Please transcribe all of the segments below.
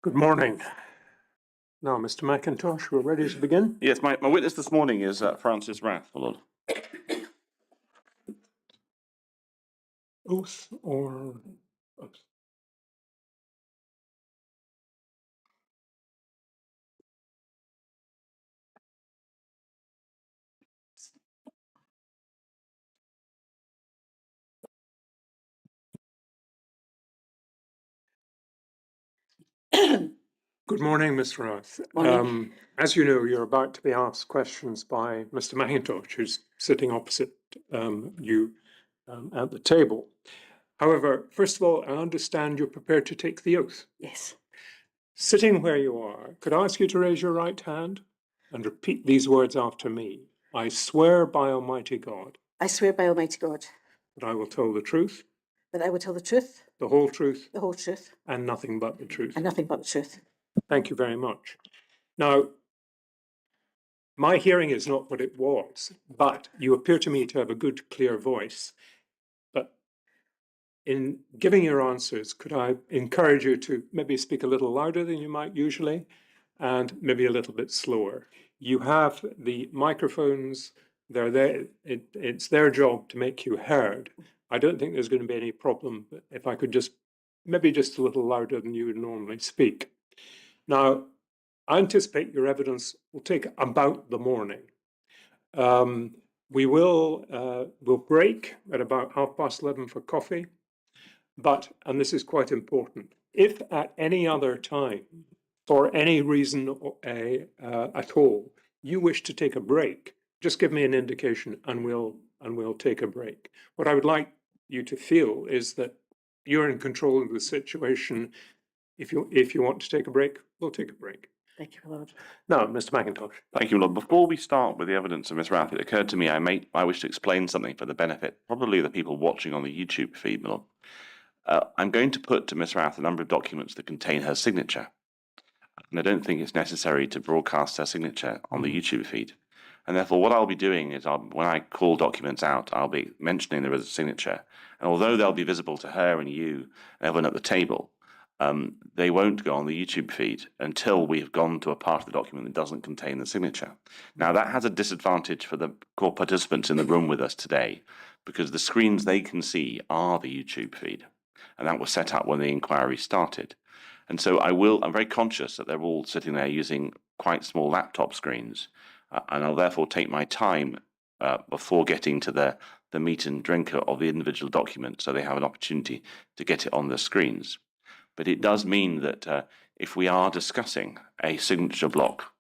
Good morning. Now, Mr. McIntosh, we're ready to begin. Yes, my witness this morning is Francis Rath, my lord. Oath or oath? Good morning, Mr. Rath. Morning. As you know, you're about to be asked questions by Mr. McIntosh, who's sitting opposite you at the table. However, first of all, I understand you're prepared to take the oath. Yes. Sitting where you are, could I ask you to raise your right hand and repeat these words after me? I swear by Almighty God I swear by Almighty God that I will tell the truth, that I will tell the truth, the whole truth, the whole truth, and nothing but the truth. and nothing but the truth. Thank you very much. Now, my hearing is not what it was, but you appear to me to have a good, clear voice. But in giving your answers, could I encourage you to maybe speak a little louder than you might usually, and maybe a little bit slower? You have the microphones, they're there. It's their job to make you heard. I don't think there's going to be any problem, but if I could just, maybe just a little louder than you would normally speak. Now, I anticipate your evidence will take about the morning. We will we'll break at about 11:30 for coffee. But, and this is quite important, if at any other time, for any reason at all, you wish to take a break, just give me an indication and we'll take a break. What I would like you to feel is that you're in control of the situation. If you want to take a break, we'll take a break. Thank you, Lord. Now, Mr. McIntosh. Thank you, Lord. Before we start with the evidence of Miss Rath, it occurred to me I wish to explain something for the benefit, probably the people watching on the YouTube feed, my lord. I'm going to put to Miss Rath a number of documents that contain her signature. And I don't think it's necessary to broadcast her signature on the YouTube feed. And therefore, what I'll be doing is when I call documents out, I'll be mentioning there is a signature. And although they'll be visible to her and you and everyone at the table, they won't go on the YouTube feed until we have gone to a part of the document that doesn't contain the signature. Now, that has a disadvantage for the core participants in the room with us today, because the screens they can see are the YouTube feed. And that was set up when the inquiry started. And so I'm very conscious that they're all sitting there using quite small laptop screens. And I'll therefore take my time before getting to the meat and drink of the individual document, so they have an opportunity to get it on the screens. But it does mean that if we are discussing a signature block,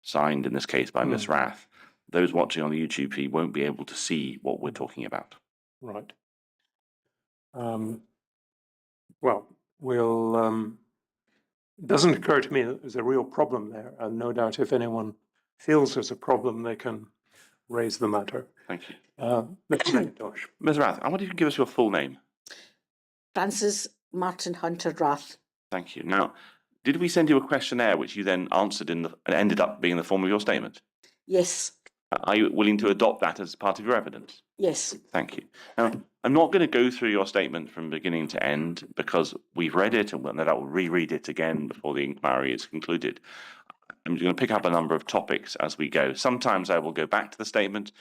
signed in this case by Miss Rath, those watching on the YouTube feed won't be able to see what we're talking about. Right. Well, it doesn't occur to me that there's a real problem there, and no doubt if anyone feels there's a problem, they can raise the matter. Thank you. Mr. McIntosh. Ms. Rath, I wonder if you can give us your full name. Francis Martin Hunter Rath. Thank you. Now, did we send you a questionnaire which you then answered and ended up being in the form of your statement? Yes. Are you willing to adopt that as part of your evidence? Yes. Thank you. Now, I'm not going to go through your statement from beginning to end because we've read it and no doubt we'll reread it again before the inquiry is concluded. I'm going to pick up a number of topics as we go. Sometimes I will go back to the statement,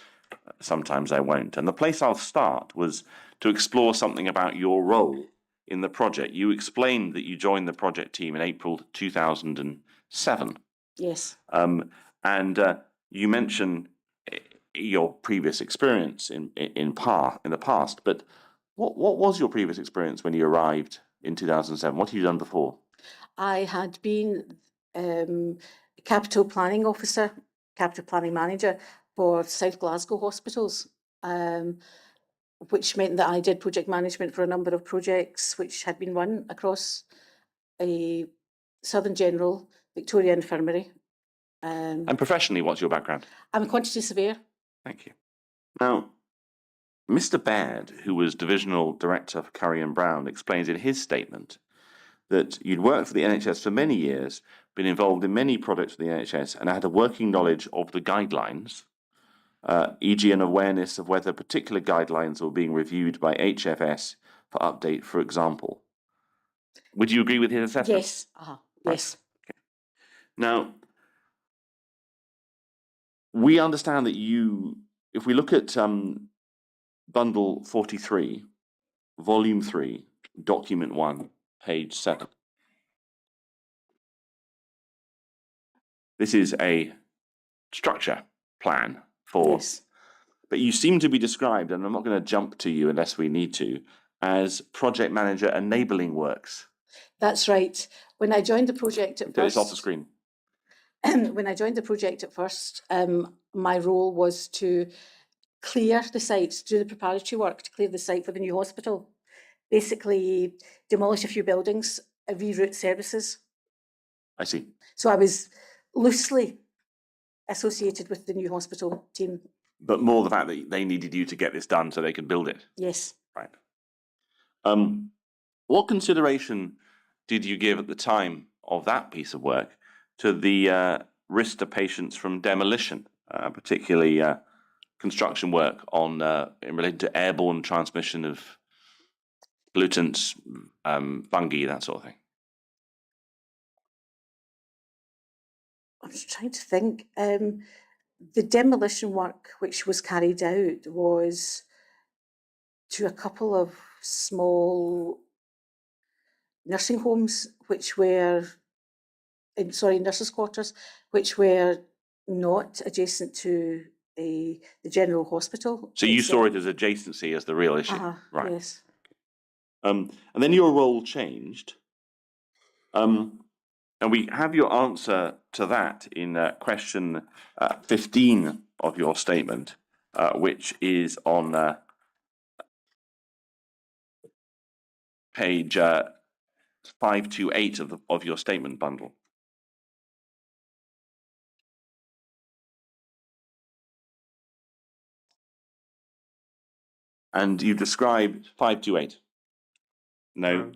sometimes I won't. And the place I'll start was to explore something about your role in the project. You explained that you joined the project team in April 2007. Yes. And you mentioned your previous experience in the past, but what was your previous experience when you arrived in 2007? What had you done before? I had been capital planning officer, capital planning manager for South Glasgow hospitals, which meant that I did project management for a number of projects which had been run across a Southern General, Victoria Infirmary. And professionally, what's your background? I'm a quantity surveyor. Thank you. Now, Mr. Baird, who was Divisional Director for Curry and Brown, explains in his statement that you'd worked for the NHS for many years, been involved in many projects for the NHS, and had a working knowledge of the guidelines, e.g. an awareness of whether particular guidelines were being reviewed by HFS for update, for example. Would you agree with his assessment? Yes. Yes, Now, we understand that if we look at bundle 43, volume 3, document 1, page 7. This is a structure plan for, yes, but you seem to be described, and I'm not going to jump to you unless we need to, as project manager enabling works. that's right. When I joined the project at Get this off the first, screen. when I joined the project at first, my role was to clear the site, do the preparatory work to clear the site for the new hospital. Basically, demolish a few buildings, reroute services. I see. So I was loosely associated with the new hospital team. But more the fact that they needed you to get this done so they could build it. Yes. Right. What consideration did you give at the time of that piece of work to the risk to patients from demolition, particularly construction work on in relation to airborne transmission of pollutants, fungi, that sort of thing? I'm just trying to think. The demolition work which was carried out was to a couple of small nursing homes, which were, nurses' quarters, which were not adjacent to the general hospital. So you saw it as adjacency as the real issue, right? Yes. And then your role changed. And we have your answer to that in question 15 of your statement, which is on page 528 of your statement bundle. And you described 528. No,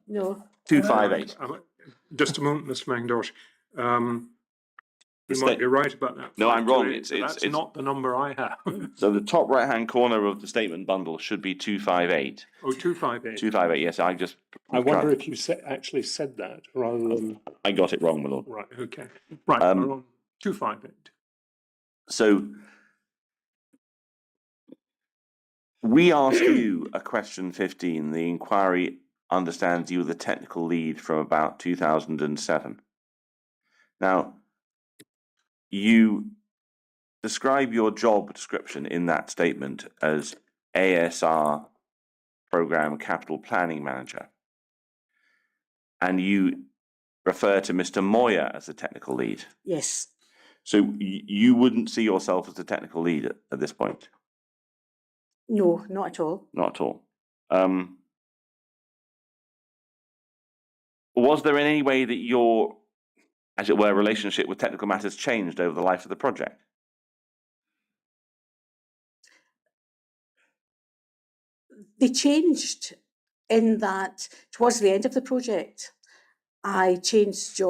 No. 258. Just a moment, Mr. McIntosh. You might be right about that. No, I'm wrong. 528, but that's not the number I have. So the top right-hand corner of the statement bundle should be 258. Oh, 258. 258, yes. I wonder if you actually said that rather than. I got it wrong, my lord. Right, okay. Right, we're on 258. So we asked you a question 15. The inquiry understands you were the technical lead from about 2007. Now, you describe your job description in that statement as ASR Program Capital Planning Manager. And you refer to Mr. Moyer as the technical lead. Yes. So you wouldn't see yourself as the technical lead at this point? No, not at all. Not at all. Was there in any way that your, as it were, relationship with technical matters changed over the life of the project? They changed in that towards the end of the project, I changed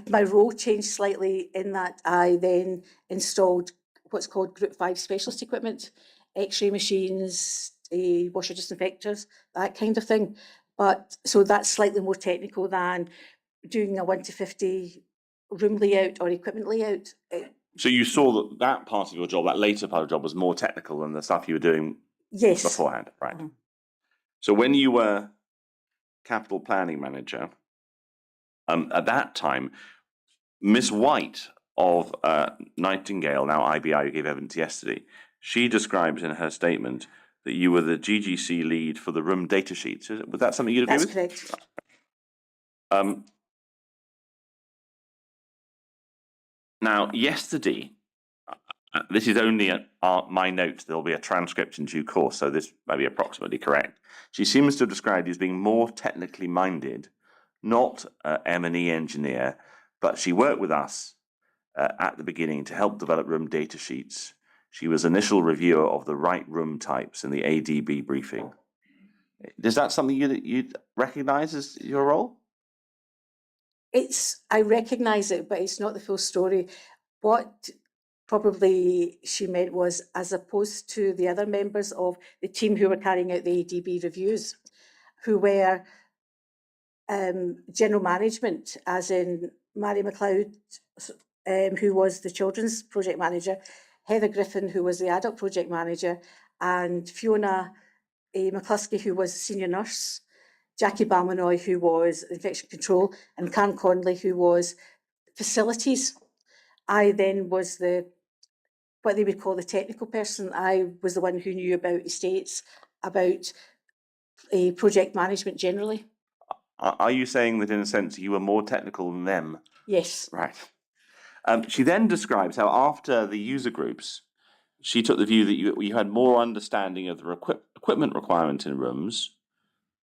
my role changed slightly in that I then installed what's called Group 5 specialist equipment, X-ray machines, washer disinfectors, that kind of thing. But so that's slightly more technical than doing a 1-50 room layout or equipment layout. So you saw that part of your job, that later part of your job, was more technical than the stuff you were doing Yes. beforehand, right? So when you were capital planning manager, at that time, Miss White of Nightingale, now IBI, who gave evidence yesterday, she describes in her statement that you were the GGC lead for the room data sheets. Was that something you'd agree with? That's correct. Now, yesterday, this is only my notes. There'll be a transcript in due course, so this may be approximately correct. She seems to have described you as being more technically minded, not M&E engineer, but she worked with us at the beginning to help develop room data sheets. She was initial reviewer of the right room types in the ADB briefing. Is that something you'd recognise as your role? I recognise it, but it's not the full story. What probably she meant was, as opposed to the other members of the team who were carrying out the ADB reviews, who were general management, as in Mary McLeod, who was the children's project manager, Heather Griffin, who was the adult project manager, and Fiona McCluskey, who was the senior nurse, Jackie Balmanoy, who was infection control, and Karen Conley, who was facilities. I then was what they would call the technical person. I was the one who knew about estates, about project management generally. Are you saying that in a sense you were more technical than them? Yes. Right. She then describes how after the user groups, she took the view that you had more understanding of the equipment requirement in rooms,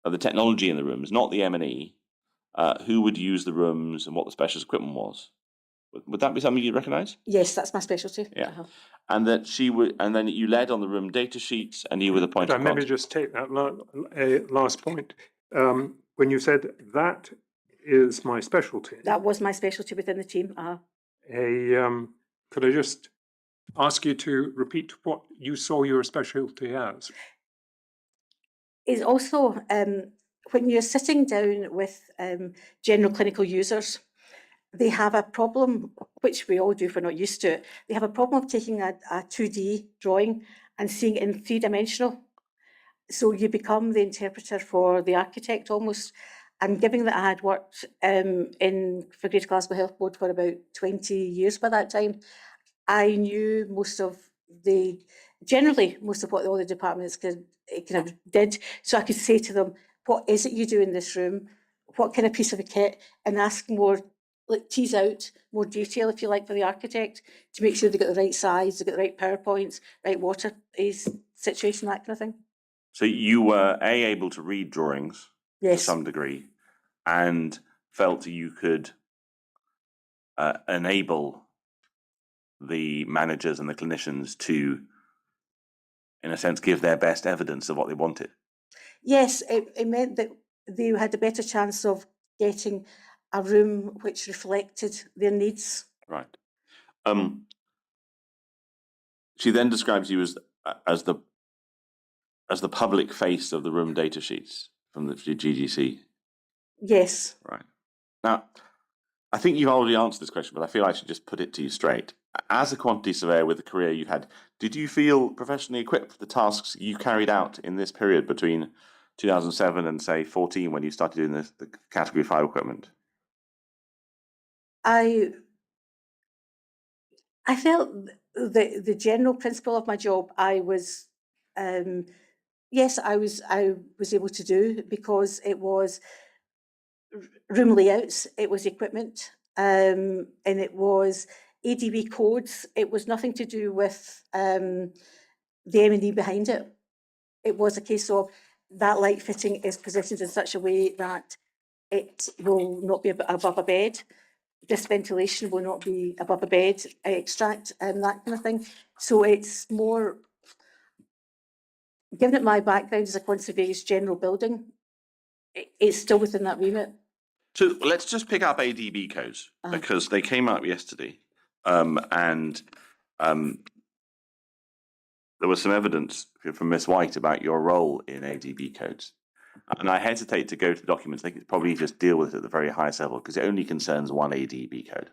of the technology in the rooms, not the M&E, who would use the rooms and what the specialist equipment was. Would that be something you'd recognise? Yes, that's my specialty. Yeah. And that she would, and then you led on the room data sheets, and you were the point Could I of maybe contact. just take that last point? When you said that is my specialty, That was my specialty within the team. could I just ask you to repeat what you saw your specialty as? Is also when you're sitting down with general clinical users, they have a problem, which we all do if we're not used to it. They have a problem of taking a 2D drawing and seeing it in 3-dimensional. So you become the interpreter for the architect almost. And given that I had worked for Greater Glasgow Health Board for about 20 years by that time, I knew most of what all the departments kind of did. So I could say to them, what is it you do in this room? What kind of piece of a kit? And ask more, tease out more detail, if you like, for the architect to make sure they got the right size, they got the right PowerPoints, right water situation, that kind of thing. So you were able to read drawings to some degree, and felt you could enable the managers and the clinicians to, in a sense, give their best evidence of what they wanted. Yes, it meant that they had a better chance of getting a room which reflected their needs. Right. She then describes you as the public face of the room data sheets from the GGC. Yes. Right. Now, I think you've already answered this question, but I feel I should just put it to you straight. As a quantity surveyor with the career you've had, did you feel professionally equipped for the tasks you carried out in this period between 2007 and, say, 14, when you started doing the Category 5 equipment? I felt the general principle of my job, I was able to do, because it was room layouts, it was equipment, and it was ADB codes. It was nothing to do with the M&E behind it. It was a case of that light fitting is positioned in such a way that it will not be above a bed. This ventilation will not be above a bed, extract, and that kind of thing. So it's more, given that my background as a quantity general building, it's still within that remit. So let's just pick up ADB codes, because they came up yesterday, and there was some evidence from Ms. White about your role in ADB codes. And I hesitate to go to documents. I think it's probably just deal with it at the very highest level, because it only concerns one ADB code.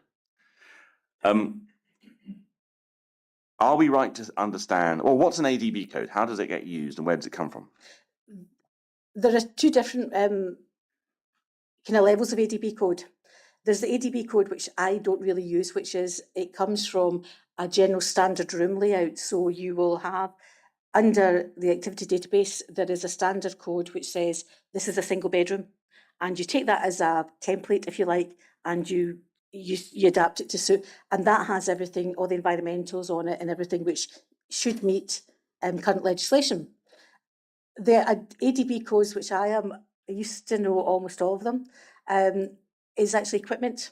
Are we right to understand, well, what's an ADB code? How does it get used, and where does it come from? There are two different kind of levels of ADB code. There's the ADB code, which I don't really use, which is, it comes from a general standard room layout. So you will have, under the activity database, there is a standard code which says this is a single bedroom, and you take that as a template, if you like, and you adapt it to suit, and that has everything, all the environmentals on it and everything which should meet current legislation. There are ADB codes, which I used to know almost all of them, is actually equipment.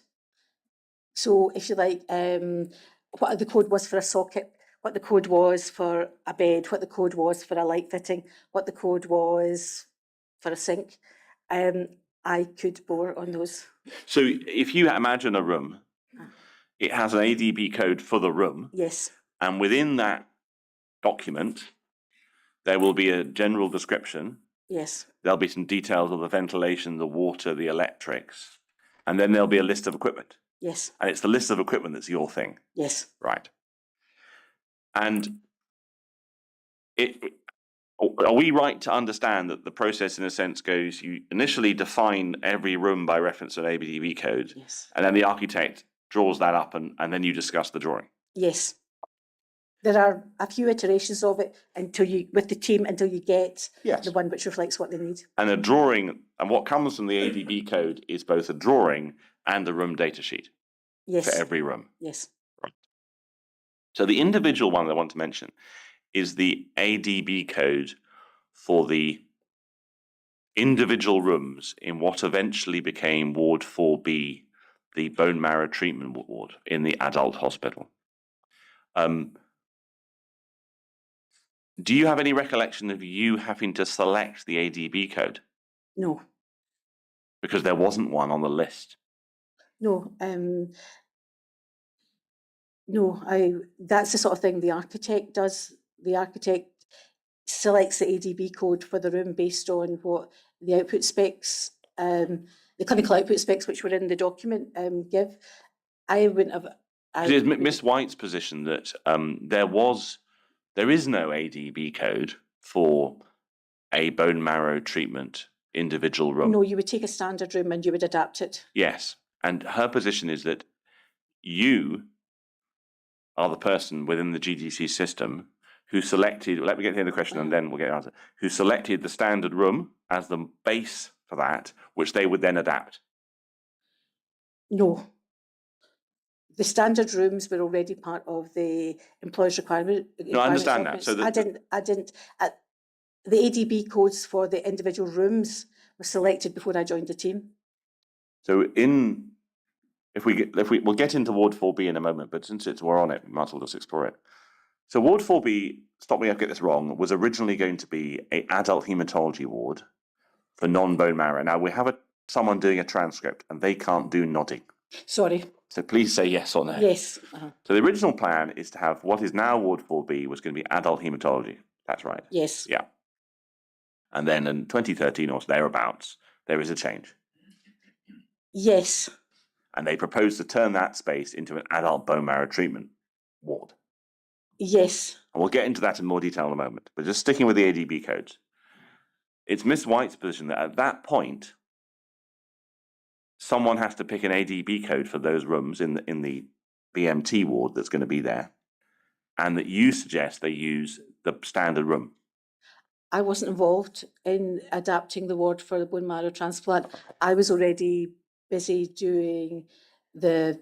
So if you like, what the code was for a socket, what the code was for a bed, what the code was for a light fitting, what the code was for a sink, I could bore on those. So if you imagine a room, it has an ADB code for the room. Yes. And within that document, there will be a general description Yes. There'll be some details of the ventilation, the water, the electrics, and then there'll be a list of equipment. Yes. And it's the list of equipment that's your thing, Yes. right? And are we right to understand that the process, in a sense, goes: you initially define every room by reference to an ADB code, Yes. and then the architect draws that up, and then you discuss the drawing? Yes. There are a few iterations of it with the team until you get Yes. the one which reflects what they need. And a drawing, and what comes from the ADB code is both a drawing and a room data sheet Yes. for every room. Yes. So the individual one that I want to mention is the ADB code for the individual rooms in what eventually became Ward 4B, the bone marrow treatment ward in the adult hospital. Do you have any recollection of you having to select the ADB code? No. Because there wasn't one on the list. No. No. That's the sort of thing the architect does. The architect selects the ADB code for the room based on what the output specs, the clinical output specs which were in the document, give. I wouldn't have. It is Miss White's position that there is no ADB code for a bone marrow treatment individual room. No, you would take a standard room and you would adapt it. Yes, and her position is that you are the person within the GDC system who selected, let me get to the end of the question and then we'll get an answer, who selected the standard room as the base for that, which they would then adapt. No. The standard rooms were already part of the employer's requirement. No, I understand that. So I didn't. The ADB codes for the individual rooms were selected before I joined the team. So we'll get into Ward 4B in a moment, but since we're on it, we might as well just explore it. So Ward 4B, stop me if I get this wrong, was originally going to be an adult hematology ward for non-bone marrow. Now we have someone doing a transcript and they can't do nodding. Sorry. So please say yes or no. Yes. So the original plan is to have what is now Ward 4B was going to be adult hematology. That's right. Yes. Yeah. And then in 2013 or thereabouts, there is a change. Yes. And they proposed to turn that space into an adult bone marrow treatment ward. Yes. And we'll get into that in more detail in a moment. But just sticking with the ADB codes, it's Miss White's position that at that point, someone has to pick an ADB code for those rooms in the BMT ward that's going to be there, and that you suggest they use the standard room. I wasn't involved in adapting the ward for the bone marrow transplant. I was already busy doing the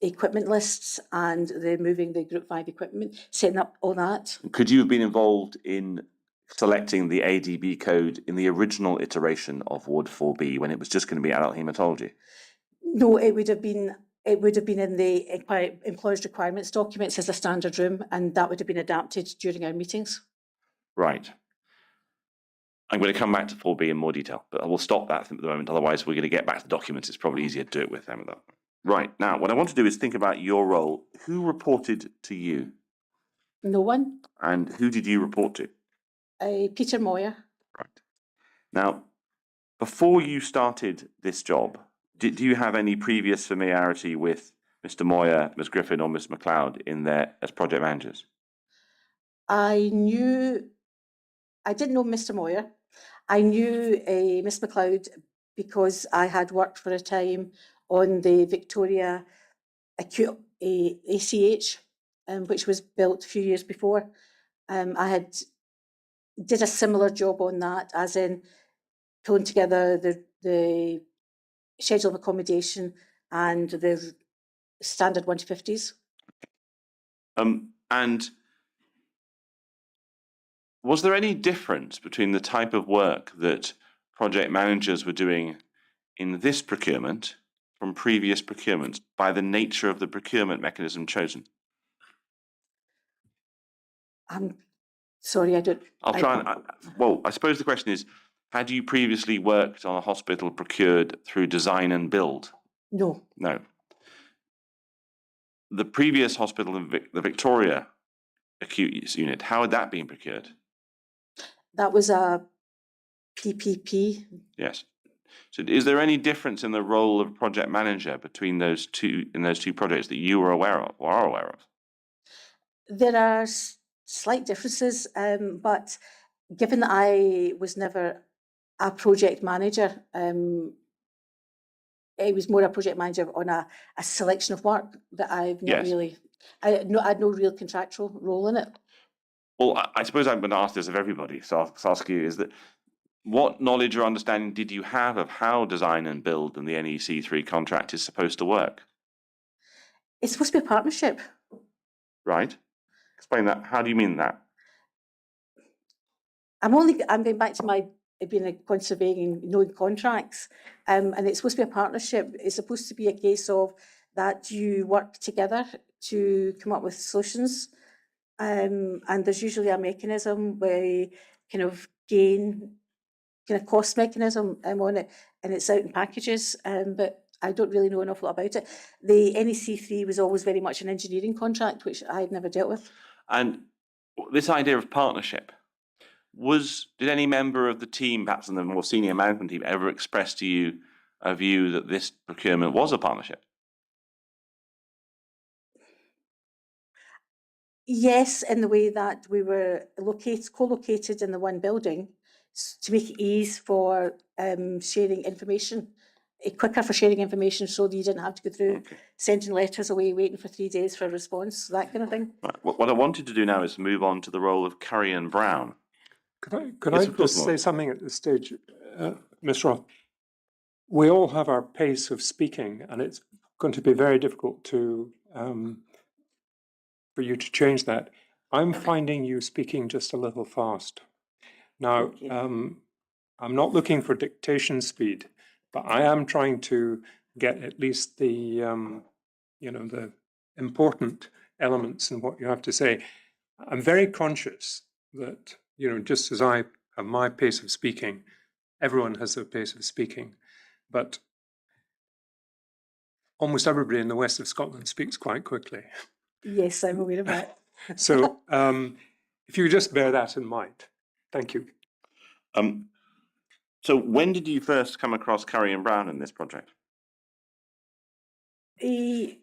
equipment lists and the moving the Group 5 equipment, setting up all that. Could you have been involved in selecting the ADB code in the original iteration of Ward 4B when it was just going to be adult hematology? No, it would have been in the employer's requirements documents as a standard room, and that would have been adapted during our meetings. Right. I'm going to come back to 4B in more detail, but I will stop that at the moment. Otherwise, we're going to get back to the documents. It's probably easier to do it with them. Right. Now, what I want to do is think about your role. Who reported to you? No one. And who did you report to? Peter Moyer. Right. Now, before you started this job, do you have any previous familiarity with Mr. Moyer, Ms. Griffin, or Ms. McLeod as project managers? I didn't know Mr. Moyer. I knew Miss McLeod because I had worked for a time on the Victoria Acute ACH, which was built a few years before. I did a similar job on that, as in pulling together the schedule of accommodation and the standard 1-50s. And was there any difference between the type of work that project managers were doing in this procurement from previous procurements by the nature of the procurement mechanism chosen? I'm sorry, I don't. I suppose the question is, had you previously worked on a hospital procured through design and build? No. No. The previous hospital in the Victoria acute use unit, how had that been procured? That was a PPP. Yes. So is there any difference in the role of project manager between those two projects that you were aware of or are aware of? There are slight differences, but given that I was never a project manager, I was more a project manager on a selection of work that I've not Yes. really, I had no real contractual role in it. Well, I suppose I'm going to ask this of everybody. So I'll ask you: is that what knowledge or understanding did you have of how design and build and the NEC3 contract is supposed to work? It's supposed to be a partnership. Right? Explain that. How do you mean that? I'm going back to my being a quantity surveying and knowing contracts, and it's supposed to be a partnership. It's supposed to be a case of that you work together to come up with solutions, and there's usually a mechanism where you kind of gain kind of cost mechanism on it, and it's out in packages, but I don't really know an awful lot about it. The NEC3 was always very much an engineering contract, which I've never dealt with. And this idea of partnership, did any member of the team, perhaps in the more senior management team, ever express to you a view that this procurement was a partnership? Yes, in the way that we were co-located in the one building to make it ease for sharing information, quicker for sharing information, so that you didn't have to go through Okay. sending letters away, waiting for 3 days for a response, that kind of thing. Right. What I wanted to do now is move on to the role of Curry and Brown. Could Yes, I of course, just Lord. say something at this stage, Ms. Roth? We all have our pace of speaking, and it's going to be very difficult to for you to change that. I'm finding you speaking just a little fast. Now, Okay. I'm not looking for dictation speed, but I am trying to get at least the the important elements in what you have to say. I'm very conscious that, just as I have my pace of speaking, everyone has their pace of speaking, but almost everybody in the west of Scotland speaks quite quickly. Yes, I'm aware of that. So if you just bear that in mind. Thank you. So when did you first come across Curry and Brown in this project? The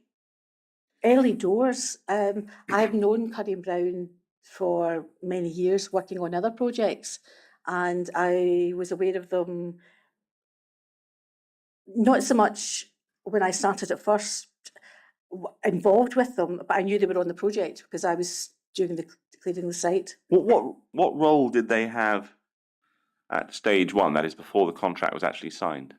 early doors, I've known Curry and Brown for many years, working on other projects, and I was aware of them not so much when I started at first involved with them, but I knew they were on the project because I was doing the clearing the site. What role did they have at stage one, that is before the contract was actually signed?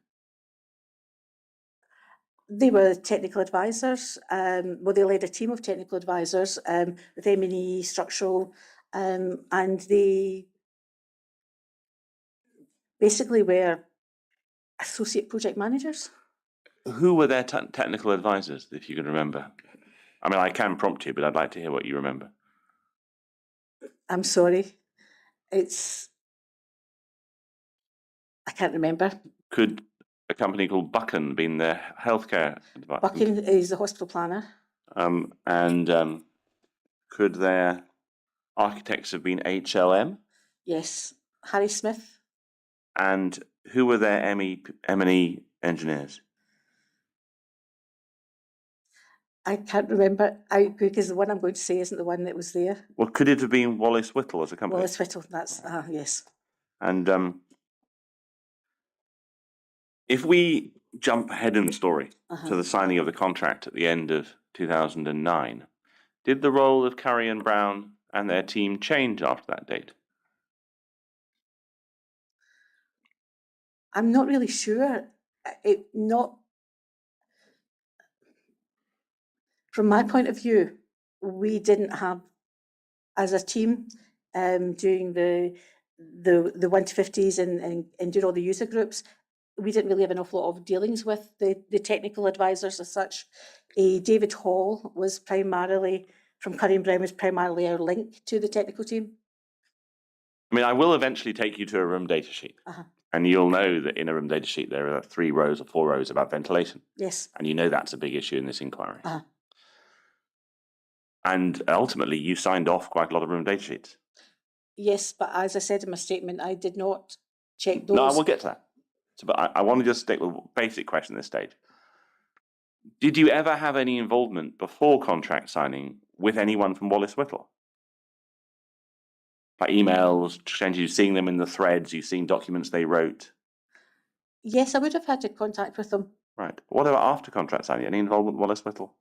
They were technical advisors. They led a team of technical advisors with M&E, structural, and they basically were associate project managers. Who were their technical advisors, if you can remember? I mean, I can prompt you, but I'd like to hear what you remember. I'm sorry. I can't remember. Could a company called Buchan been their healthcare advisor? Buchan is the hospital planner. Could their architects have been HLM? Yes. Harry Smith. And who were their M&E engineers? I can't remember because the one I'm going to say isn't the one that was there. Well, could it have been Wallace Whittle as a company? Wallace Whittle, that's, yes. And if we jump ahead in the story to the signing of the contract at the end of 2009, did the role of Curry and Brown and their team change after that date? I'm not really sure. From my point of view, we didn't have, as a team, doing the 1 to 50s and doing all the user groups, we didn't really have an awful lot of dealings with the technical advisors as such. David Hall was primarily, from Curry and Brown, was primarily our link to the technical team. I mean, I will eventually take you to a room data sheet. And you'll know that in a room data sheet, there are 3 rows or 4 rows about ventilation. Yes. And you know that's a big issue in this inquiry. And ultimately, you signed off quite a lot of room data sheets. Yes, but as I said in my statement, I did not check those. No, I will get to that. So, but I want to just stick with basic question at this stage. Did you ever have any involvement before contract signing with anyone from Wallace Whittle? Like emails, exchanges, seeing them in the threads, you've seen documents they wrote. Yes, I would have had a contact with them. Right. What about after contract signing? Any involvement with Wallace Whittle?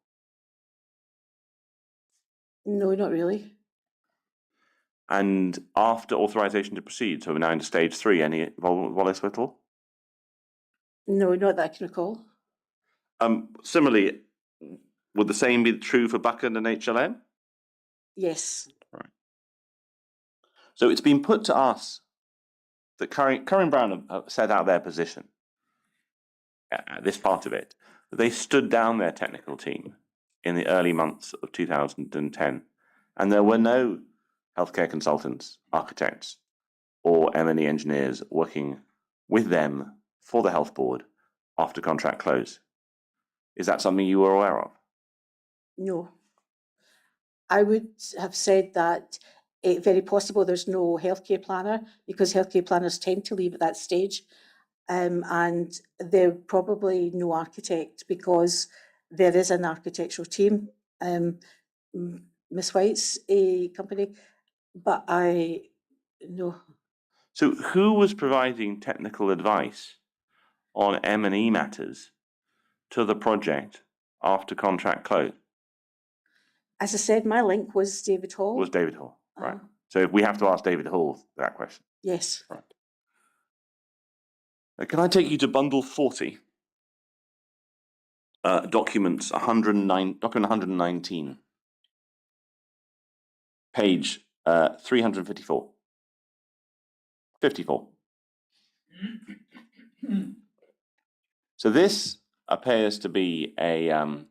No, not really. And after authorization to proceed, so we're now into stage 3, any involvement with Wallace Whittle? No, not that I can recall. Similarly, would the same be true for Buchan and HLM? Yes. So it's been put to us that Curran Brown have set out their position, this part of it, that they stood down their technical team in the early months of 2010, and there were no healthcare consultants, architects, or M&E engineers working with them for the health board after contract close. Is that something you were aware of? No. I would have said that it's very possible there's no healthcare planner, because healthcare planners tend to leave at that stage. And there probably no architect, because there is an architectural team, Miss White's company, but no. So who was providing technical advice on M&E matters to the project after contract close? As I said, my link was David Hall. Was David Hall, right? Uh-huh. So we have to ask David Hall that question. Yes. Right. Can I take you to bundle 40? Documents 109, document 119. Page 354. 54. So this appears to be the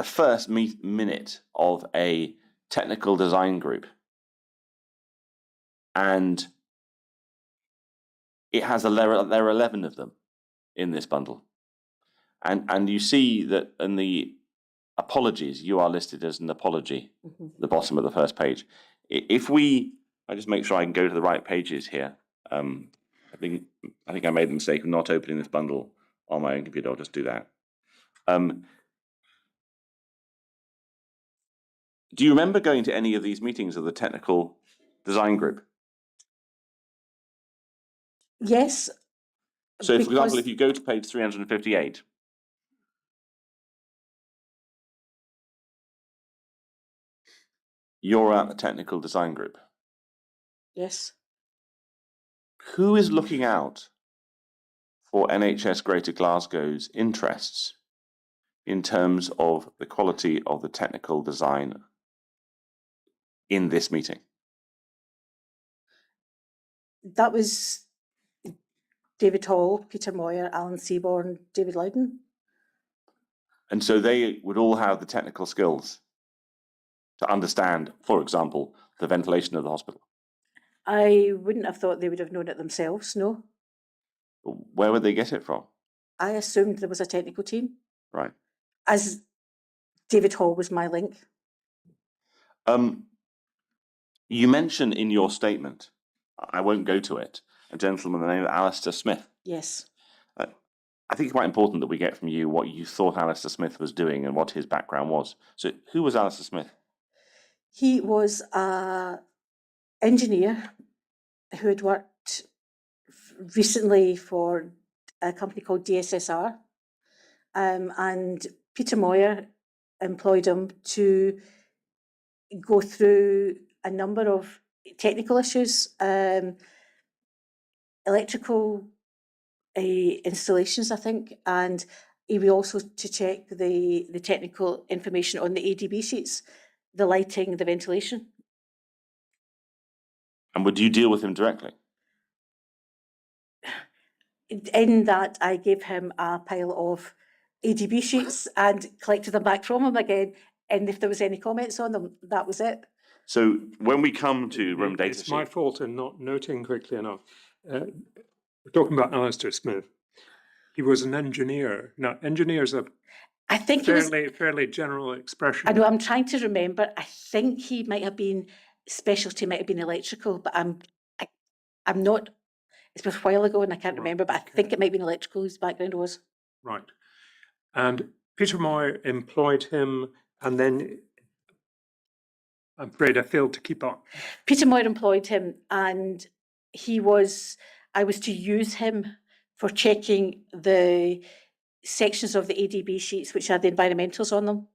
first minute of a technical design group. And it has there are 11 of them in this bundle. And you see that in the apologies, you are listed as an apology, the bottom of the first page. I just make sure I can go to the right pages here. I think I made the mistake of not opening this bundle on my own computer. I'll just do that. Do you remember going to any of these meetings of the technical design group? Yes. So, for example, if you go to page 358, you're at the technical design group. Yes. Who is looking out for NHS Greater Glasgow's interests in terms of the quality of the technical design in this meeting? That was David Hall, Peter Moyer, Alan Seaborn, David Loudon. And so they would all have the technical skills to understand, for example, the ventilation of the hospital. I wouldn't have thought they would have known it themselves, no. Where would they get it from? I assumed there was a technical team. Right. As David Hall was my link. You mention in your statement, I won't go to it, a gentleman named Alistair Smith. Yes. I think it's quite important that we get from you what you thought Alistair Smith was doing and what his background was. So who was Alistair Smith? He was an engineer who had worked recently for a company called DSSR. And Peter Moyer employed him to go through a number of technical issues, electrical installations, I think, and he was also to check the technical information on the ADB sheets, the lighting, the ventilation. And would you deal with him directly? In that, I gave him a pile of ADB sheets and collected them back from him again, and if there was any comments on them, that was it. So when we come to room data It's my fault in not noting quickly enough. We're talking about Alistair Smith. He was an engineer. Now, engineers are I think fairly general expression. I know, I'm trying to remember. I think he might have been, specialty might have been electrical, but I'm not, it's been a while ago and I can't Right, remember, but I okay. think it might be in electrical his background was. Right. And Peter Moyer employed him, and then I'm afraid I failed to keep up. Peter Moyer employed him and I was to use him for checking the sections of the ADB sheets which had the environmentals on them.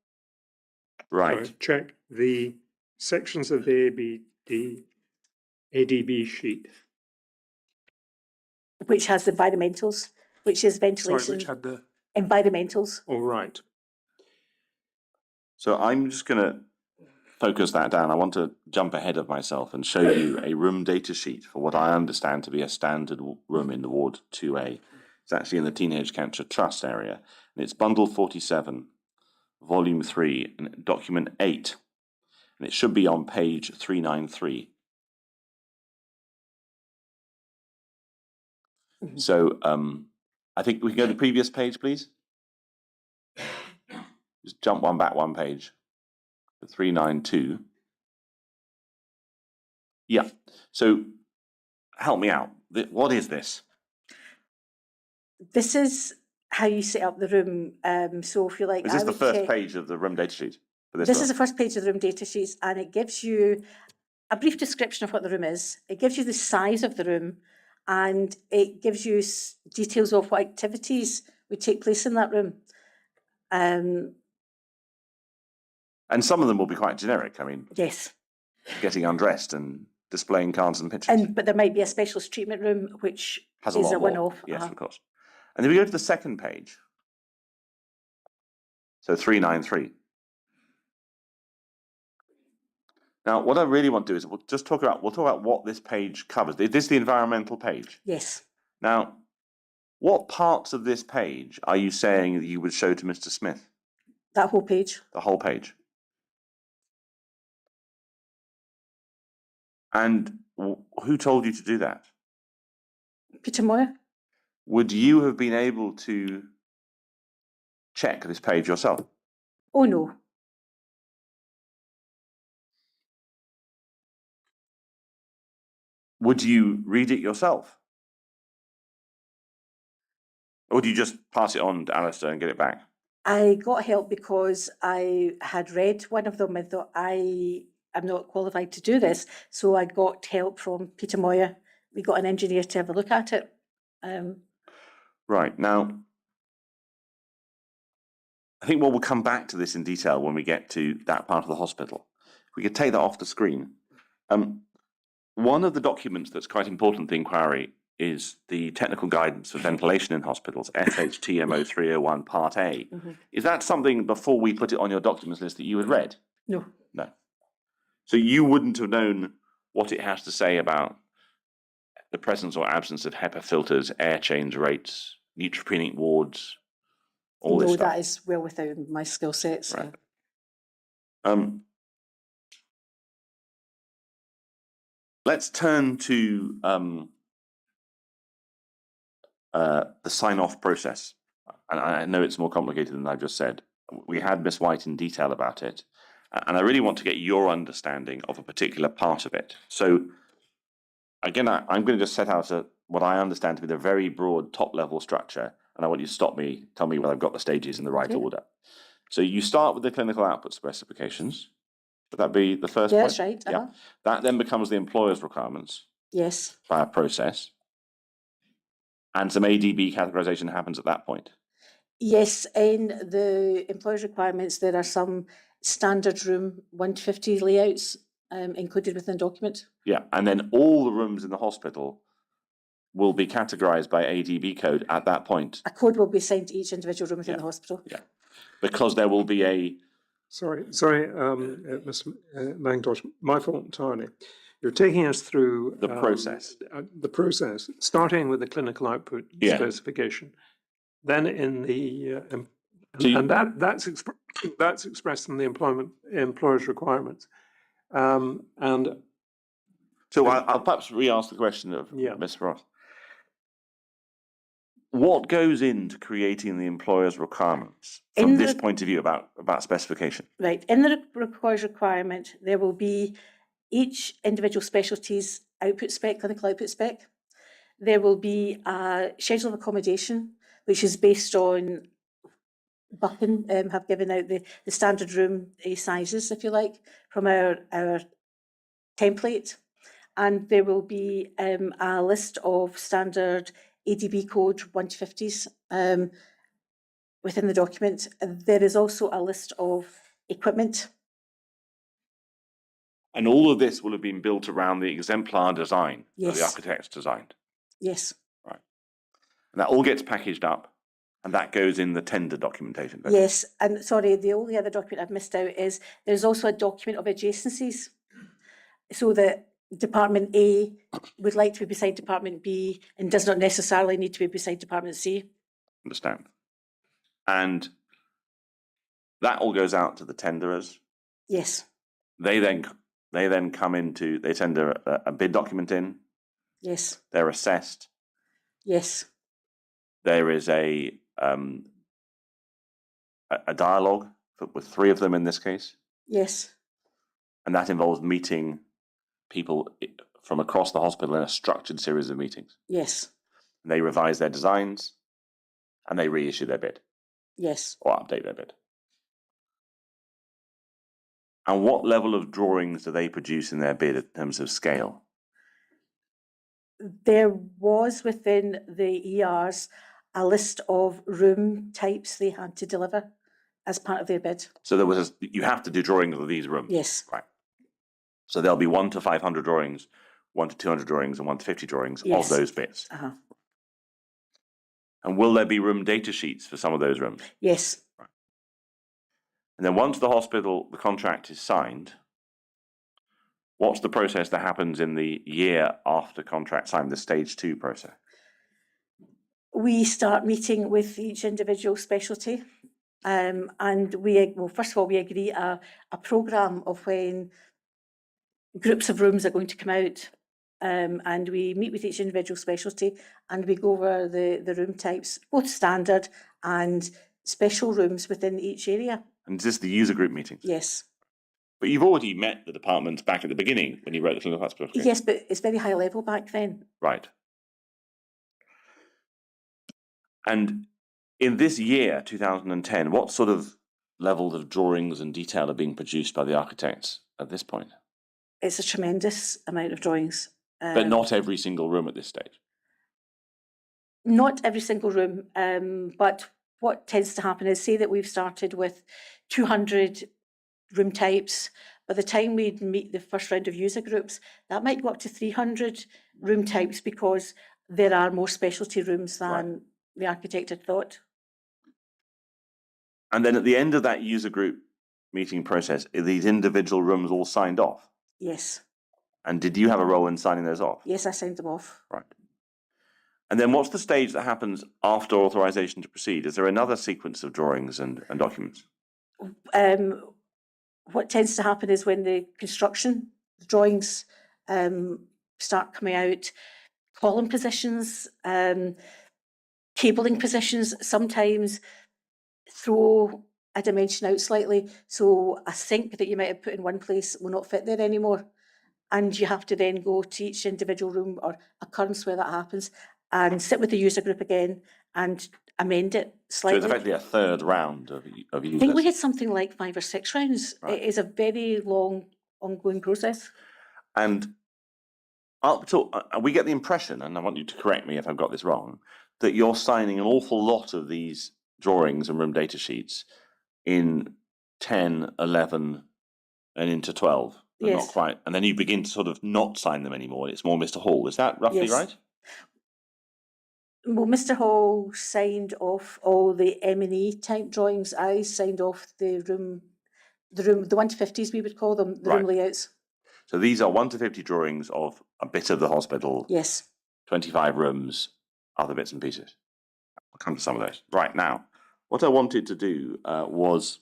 Right. So check the sections of the ADB sheet. Which has the environmentals, which is Sorry, ventilation, which had the, environmentals. all right. So I'm just going to focus that down. I want to jump ahead of myself and show you a room data sheet for what I understand to be a standard room in the Ward 2A. It's actually in the Teenage Cancer Trust area, and it's bundle 47, volume 3, and document 8, and it should be on page 393. So I think we can go to the previous page, please. Just jump one page. 392. Yeah. So help me out. What is this? This is how you set up the room. So if you like, Is this I the would first check- page of the room data sheet for this This room? is the first page of the room data sheets, and it gives you a brief description of what the room is. It gives you the size of the room, and it gives you details of what activities would take place in that room. And some of them will be quite generic. I mean, Yes, getting undressed and displaying cards and pictures. but there might be a specialist treatment room which Has a is lot a more. one-off. Yes, of course. And then we go to the second page. So 393. Now, what I really want to do is we'll talk about what this page covers. This is the environmental page. Yes. Now, what parts of this page are you saying that you would show to Mr. Smith? That whole page. The whole page. And who told you to do that? Peter Moyer? Would you have been able to check this page yourself? Oh, no. Would you read it yourself? Or would you just pass it on to Alistair and get it back? I got help because I had read one of them and thought, I am not qualified to do this. So I got help from Peter Moyer. We got an engineer to have a look at it. Right. Now, I think we'll come back to this in detail when we get to that part of the hospital. If we could take that off the screen. One of the documents that's quite important to the inquiry is the technical guidance for ventilation in hospitals, SHTMO 301 Part A. Is that something, before we put it on your documents list, that you had read? No. No. So you wouldn't have known what it has to say about the presence or absence of HEPA filters, air change rates, neutropenic wards, all this No, stuff? that is well within my skill sets. Right. Let's turn to the sign-off process. And I know it's more complicated than I've just said. We had Miss White in detail about it. And I really want to get your understanding of a particular part of it. So again, I'm going to just set out what I understand to be the very broad top-level structure. And I want you to stop me, tell me whether I've got the stages in the right Okay. order. So you start with the clinical output specifications. Would that be the first Yeah, point? that's right. Yeah. That then becomes the employer's requirements Yes. via process. And some ADB categorization happens at that point. Yes, in the employer's requirements, there are some standard room 150 layouts included within the document. Yeah, and then all the rooms in the hospital will be categorized by ADB code at that point. A code will be assigned to each individual room within the hospital. Yeah, because there will be a... Sorry, Ms. Mackintosh, my fault entirely. You're taking us through The process. The process, starting with the clinical output Yeah. specification. Then in the So you- and that's expressed in the employer's requirements. And So I'll perhaps re-ask the question of Yeah. Ms. Ross. What goes into creating the employer's requirements from In this the- point of view about specification? Right, in the employer's requirement, there will be each individual specialty's output spec, clinical output spec. There will be a schedule of accommodation, which is based on Buchan have given out the standard room sizes, if you like, from our template. And there will be a list of standard ADB code 1 to 50s within the document. There is also a list of equipment. And all of this will have been built around the exemplar design that the Yes. architects designed. Yes. And that all gets packaged up and that goes in the tender documentation. don't it? Yes, and sorry, the only other document I've missed out is there's also a document of adjacencies. So that Department A would like to be beside Department B and does not necessarily need to be beside Department C. Understand. And that all goes out to the tenderers. Yes, They then come into, they send a bid document in, yes, they're assessed. yes, There is a dialogue with 3 of them in this case, yes, and that involves meeting people from across the hospital in a structured series of meetings. yes, They revise their designs and they reissue their bid yes. or update their bid. And what level of drawings do they produce in their bid in terms of scale? There was within the ERs a list of room types they had to deliver as part of their bid. So there was you have to do drawings of these rooms. Yes, Right. So there'll be 1 to 500 drawings, 1 to 200 drawings, and 1 to 50 drawings Yes. of those bits. uh-huh. And will there be room data sheets for some of those rooms? Yes. And then once the contract is signed, what's the process that happens in the year after contract signed, the stage 2 process? We start meeting with each individual specialty, and first of all, we agree a programme of when groups of rooms are going to come out, and we meet with each individual specialty and we go over the room types, both standard and special rooms within each area. And is this the user group meetings? Yes. But you've already met the departments back at the beginning when you wrote the clinical specification. Yes, but it's very high level back then. Right. And in this year, 2010, what sort of levels of drawings and detail are being produced by the architects at this point? It's a tremendous amount of drawings. But not every single room at this stage. Not every single room, but what tends to happen is, say that we've started with 200 room types. By the time we meet the first round of user groups, that might go up to 300 room types because there are more specialty rooms than the architect had thought. And then at the end of that user group meeting process, are these individual rooms all signed off? Yes. And did you have a role in signing those off? Yes, I signed them off. Right. And then what's the stage that happens after authorization to proceed? Is there another sequence of drawings and documents? What tends to happen is when the construction drawings start coming out, column positions, cabling positions sometimes throw a dimension out slightly. So a sink that you might have put in one place will not fit there anymore. And you have to then go to each individual room or occurrence where that happens and sit with the user group again and amend it So slightly. it's effectively a third round of users. I think we had something like 5 or 6 rounds. Right. It is a very long, ongoing process. And up to, we get the impression, and I want you to correct me if I've got this wrong, that you're signing an awful lot of these drawings and room data sheets in 10, 11, and into 12. But Yes. not quite. And then you begin to sort of not sign them anymore. It's more Mr. Hall. Is that roughly Yes. right? Well, Mr. Hall signed off all the M&E type drawings. I signed off the 1 to 50s we would call them, the room Right. layouts. So these are 1 to 50 drawings of a bit of the hospital, Yes. 25 rooms, other bits and pieces. I'll come to some of those. Right, now, what I wanted to do was...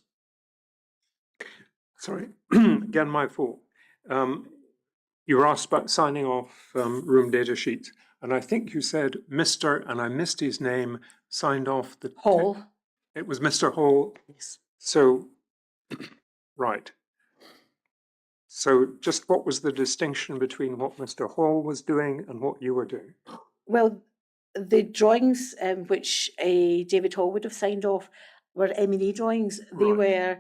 Sorry, again, my fault. You were asked about signing off room data sheets, and I think you said Mr., and I missed his name, signed off the... Hall. It was Mr. Hall. Yes. So, right. So just what was the distinction between what Mr. Hall was doing and what you were doing? Well, the drawings which David Hall would have signed off were M&E drawings. They Right. were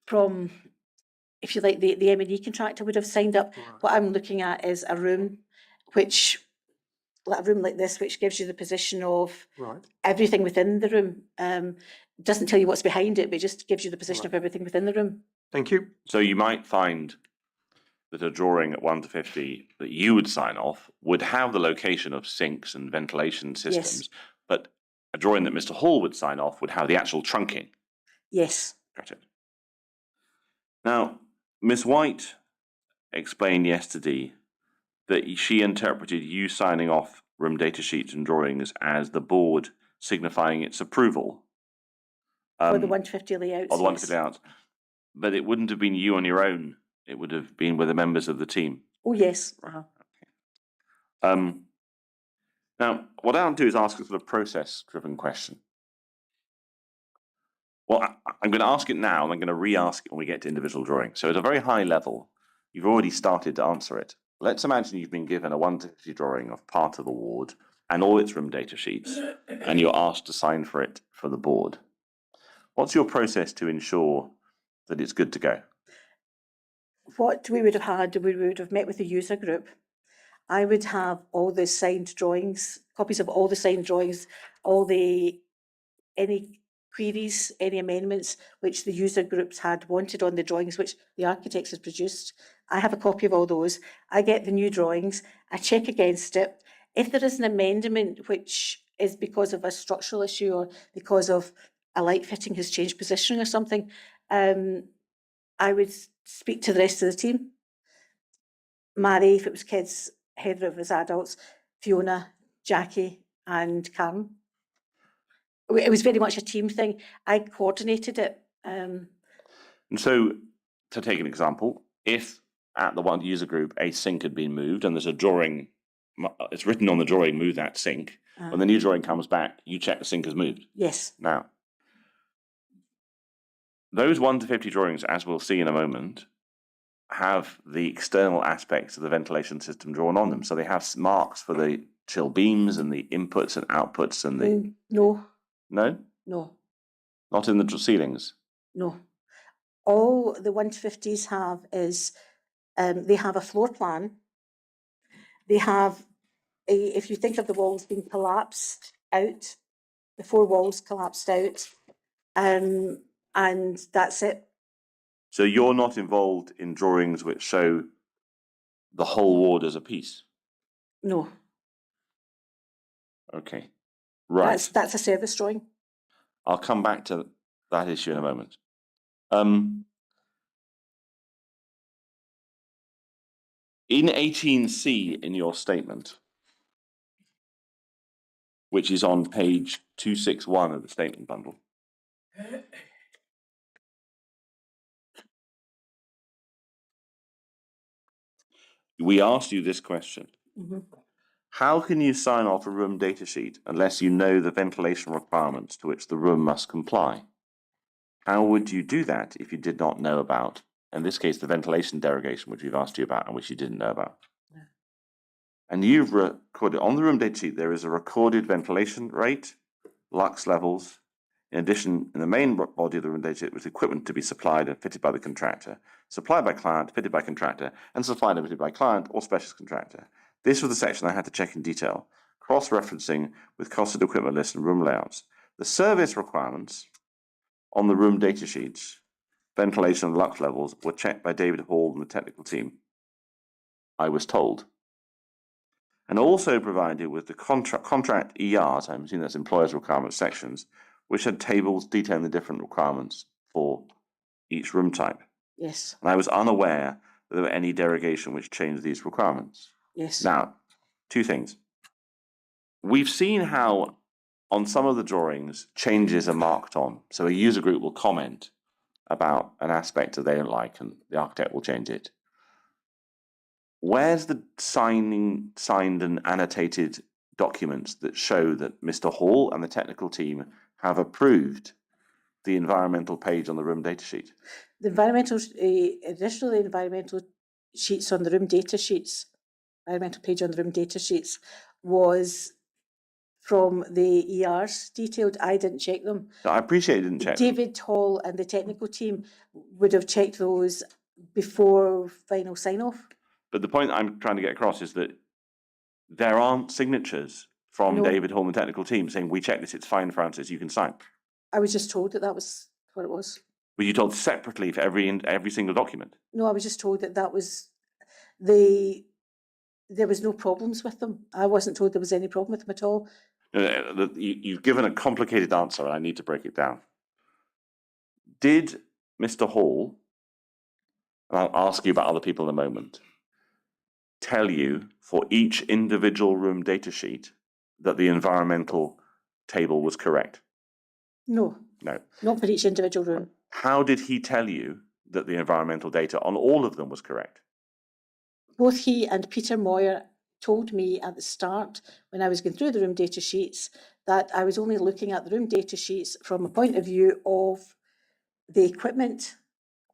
from, if you like, the M&E contractor would have signed up. Right. What I'm looking at is a room which, like a room like this, which gives you the position of Right. everything within the room. Doesn't tell you what's behind it, but it just gives you the position Right. of everything within the room. Thank you. So you might find that a drawing at 1 to 50 that you would sign off would have the location of sinks and ventilation systems, but a drawing that Mr. Hall would sign off would have the actual trunking. Yes. Got it. Now, Ms. White explained yesterday that she interpreted you signing off room data sheets and drawings as the board signifying its approval. Or the 150 layouts. Or the yes. 150 layouts. But it wouldn't have been you on your own. It would have been with the members of the team. Oh, yes. Now, what I'll do is ask a sort of process-driven question. Well, I'm going to ask it now, and I'm going to re-ask it when we get to individual drawings. So at a very high level, you've already started to answer it. Let's imagine you've been given a 1 to 50 drawing of part of the ward and all its room data sheets, and you're asked to sign for it for the board. What's your process to ensure that it's good to go? What we would have had, we would have met with the user group. I would have all the signed drawings, copies of all the signed drawings, any queries, any amendments which the user groups had wanted on the drawings which the architects had produced. I have a copy of all those. I get the new drawings, I check against it. If there is an amendment which is because of a structural issue or because of a light fitting has changed positioning or something, I would speak to the rest of the team. Mary, if it was kids, Heather, if it was adults, Fiona, Jackie and Karen. It was very much a team thing. I coordinated it. And so, to take an example, if at the one user group a sink had been moved and there's a drawing, it's written on the drawing, move that sink. When the new drawing comes back, you check the sink has moved. Yes. Now, those 1 to 50 drawings, as we'll see in a moment, have the external aspects of the ventilation system drawn on them. So they have marks for the chill beams and the inputs and outputs and the... No. No? No. Not in the ceilings? No. All the 1 to 50s have is, they have a floor plan. They have, if you think of the walls being collapsed out, the 4 walls collapsed out, and that's it. So you're not involved in drawings which show the whole ward as a piece? No. Okay. Right. That's a service drawing. I'll come back to that issue in a moment. In 18C in your statement, which is on page 261 of the statement bundle, we asked you this question. Mm-hmm. How can you sign off a room data sheet unless you know the ventilation requirements to which the room must comply? How would you do that if you did not know about, in this case, the ventilation derogation, which we've asked you about and which you didn't know about? Yeah. And you've recorded, on the room data sheet, there is a recorded ventilation rate, lux levels. In addition, in the main body of the room data sheet was equipment to be supplied and fitted by the contractor, supplied by client, fitted by contractor, and supplied and fitted by client or specialist contractor. This was the section I had to check in detail, cross-referencing with costed equipment lists and room layouts. The service requirements on the room data sheets, ventilation and lux levels, were checked by David Hall and the technical team, I was told. And also provided with the contract ERs, I'm assuming that's employers' requirements sections, which had tables detailing the different requirements for each room type. Yes. And I was unaware that there were any derogation which changed these requirements. Yes. Now, 2 things. We've seen how on some of the drawings, changes are marked on. So a user group will comment about an aspect that they don't like and the architect will change it. Where's the signed and annotated documents that show that Mr. Hall and the technical team have approved the environmental page on the room data sheet? The environmental, additionally, environmental sheets on the room data sheets, environmental page on the room data sheets was from the ERs detailed. I didn't check them. No, I appreciate you didn't check them. David Hall and the technical team would have checked those before final sign-off. But the point I'm trying to get across is that there aren't signatures from No. David Hall and the technical team saying, we check this, it's fine, Francis, you can sign. I was just told that that was what it was. Were you told separately for every single document? No, I was just told that that was there was no problems with them. I wasn't told there was any problem with them at all. You've given a complicated answer, and I need to break it down. Did Mr. Hall, and I'll ask you about other people in a moment, tell you for each individual room data sheet that the environmental table was correct? No, No. not for each individual room. How did he tell you that the environmental data on all of them was correct? Both he and Peter Moyer told me at the start, when I was going through the room data sheets, that I was only looking at the room data sheets from a point of view of the equipment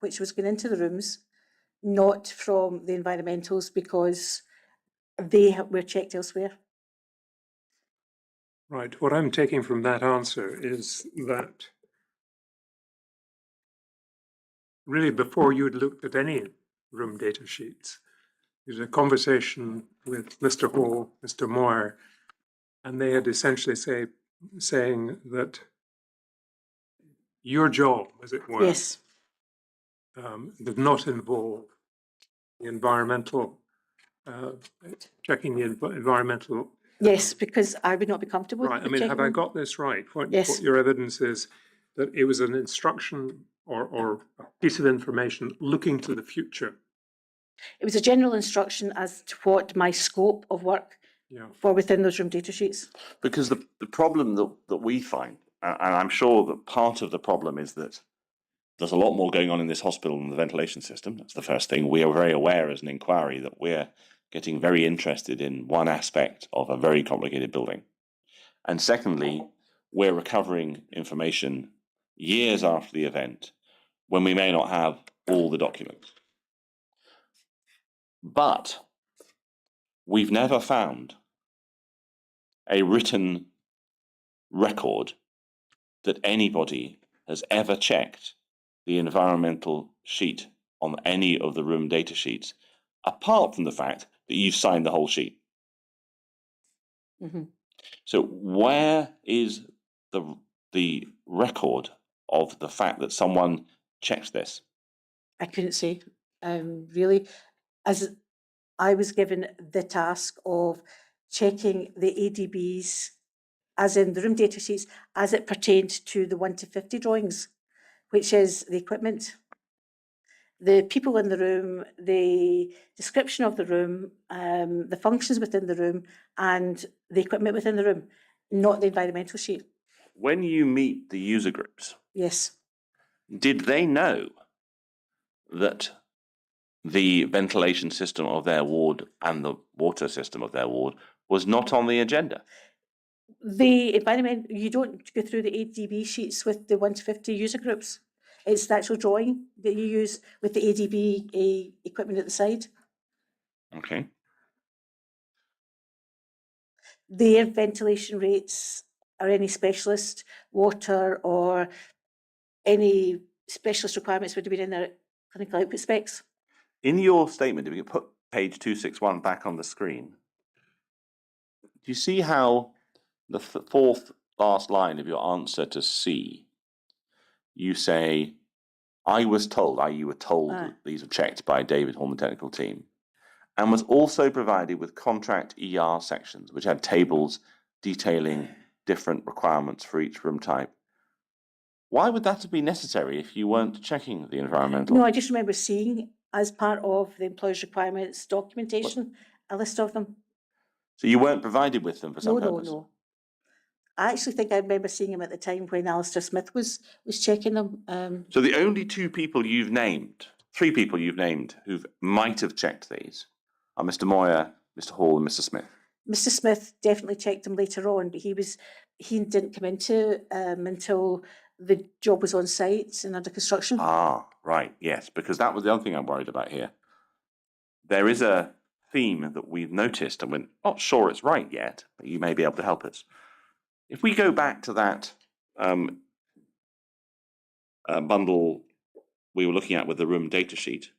which was going into the rooms, not from the environmentals, because they were checked elsewhere. Right. What I'm taking from that answer is that really before you'd looked at any room data sheets, there was a conversation with Mr. Hall, Mr. Moyer, and they had essentially saying that your job, as it were, Yes, did not involve the environmental, checking the environmental. yes, because I would not be comfortable Right. I with mean, checking have I them. got this right? Yes. What your evidence is that it was an instruction or a piece of information looking to the future. It was a general instruction as to what my scope of work Yeah. for within those room data sheets. Because the problem that we find, and I'm sure that part of the problem is that there's a lot more going on in this hospital than the ventilation system. That's the first thing. We are very aware as an inquiry that we're getting very interested in one aspect of a very complicated building. And secondly, we're recovering information years after the event when we may not have all the documents. But we've never found a written record that anybody has ever checked the environmental sheet on any of the room data sheets, apart from the fact that you've signed the whole sheet. Mhm. So where is the record of the fact that someone checked this? I couldn't say, really, as I was given the task of checking the ADBs, as in the room data sheets, as it pertained to the 1 to 50 drawings, which is the equipment, the people in the room, the description of the room, the functions within the room, and the equipment within the room, not the environmental sheet. When you meet the user groups, Yes. did they know that the ventilation system of their ward and the water system of their ward was not on the agenda? The environment, you don't go through the ADB sheets with the 1 to 50 user groups. It's the actual drawing that you use with the ADB equipment at the side. Okay. Their ventilation rates or any specialist water or any specialist requirements would have been in their clinical output specs. In your statement, if you could put page 261 back on the screen, do you see how the fourth last line of your answer to C, you say, I was told, i.e. you were told that these were checked by David Hall and the technical team, and was also provided with contract ER sections, which had tables detailing different requirements for each room type. Why would that be necessary if you weren't checking the environmental? No, I just remember seeing as part of the employer's requirements documentation, a list of them. So you weren't provided with them for some purpose? No. I actually think I remember seeing him at the time when Alistair Smith was checking them. So the only two people you've named, three people you've named who might have checked these are Mr. Moyer, Mr. Hall, and Mr. Smith. Mr. Smith definitely checked them later on, but he didn't come into until the job was on site and under construction. Ah, right, yes, because that was the other thing I'm worried about here. There is a theme that we've noticed, and we're not sure it's right yet, but you may be able to help us. If we go back to that bundle we were looking at with the room data sheet,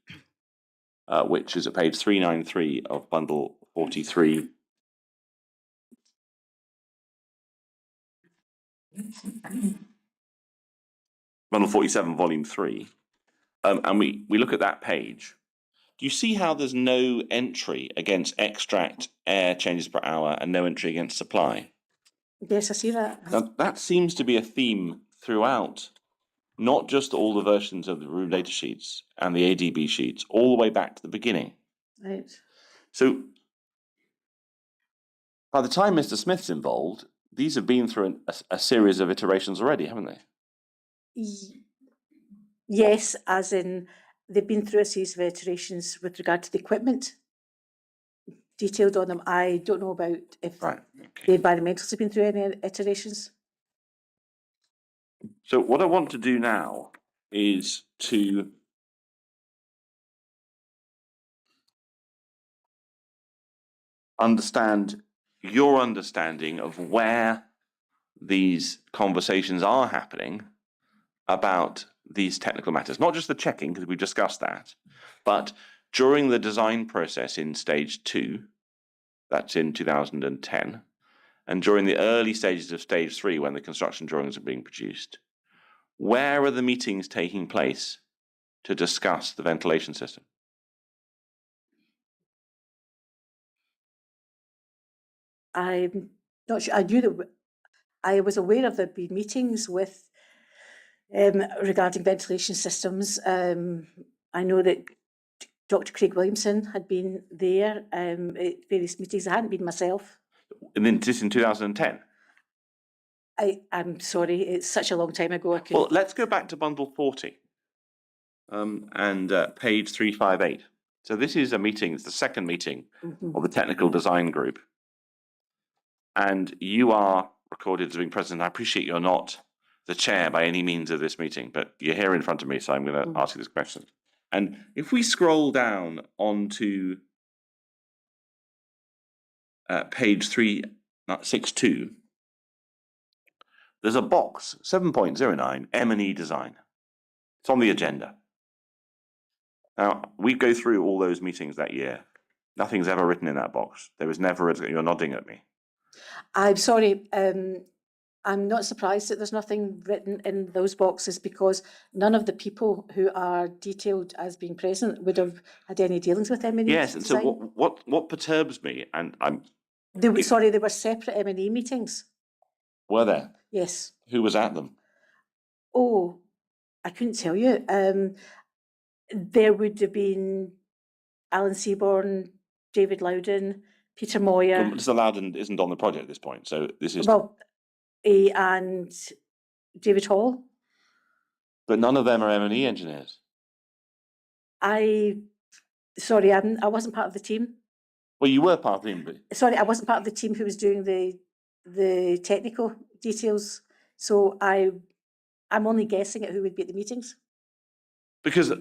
which is at page 393 of bundle 43. Bundle 47, volume 3. And we look at that page. Do you see how there's no entry against extract air changes per hour and no entry against supply? Yes, I see that. Now, that seems to be a theme throughout, not just all the versions of the room data sheets and the ADB sheets, all the way back to the beginning. Right. So by the time Mr. Smith's involved, these have been through a series of iterations already, haven't they? Yes, as in they've been through a series of iterations with regard to the equipment detailed on them. I don't know about if Right. the Okay. environmentals have been through any iterations. So what I want to do now is to understand your understanding of where these conversations are happening about these technical matters, not just the checking, because we've discussed that, but during the design process in stage 2, that's in 2010, and during the early stages of stage 3, when the construction drawings are being produced, where are the meetings taking place to discuss the ventilation system? I'm not sure. I knew that I was aware of there being meetings with regarding ventilation systems. I know that Dr. Craig Williamson had been there at various meetings. I hadn't been myself. And then this in 2010. I'm sorry, it's such a long time ago. Well, let's go back to bundle 40 and page 358. So this is a meeting, it's the second meeting Mhm. of the technical design group. And you are recorded as being present. I appreciate you're not the chair by any means of this meeting, but you're here in front of me, so I'm going to ask you this question. And if we scroll down onto page 362, there's a box, 7.09, M&E design. It's on the agenda. Now, we go through all those meetings that year. Nothing's ever written in that box. There was never, you're nodding at me. I'm sorry. I'm not surprised that there's nothing written in those boxes, because none of the people who are detailed as being present would have had any dealings with M&E. Yes, and so what perturbs me, and They were separate M&E meetings. were there? Yes. Who was at them? Oh, I couldn't tell you. There would have been Alan Seaborn, David Loudon, Peter Moyer. Well, Mr. Loudon isn't on the project at this point, so this is. Well, and David Hall. But none of them are M&E engineers. I wasn't part of the team. Well, you were part of the team, but Sorry, I wasn't part of the team who was doing the technical details. So I'm only guessing at who would be at the meetings. because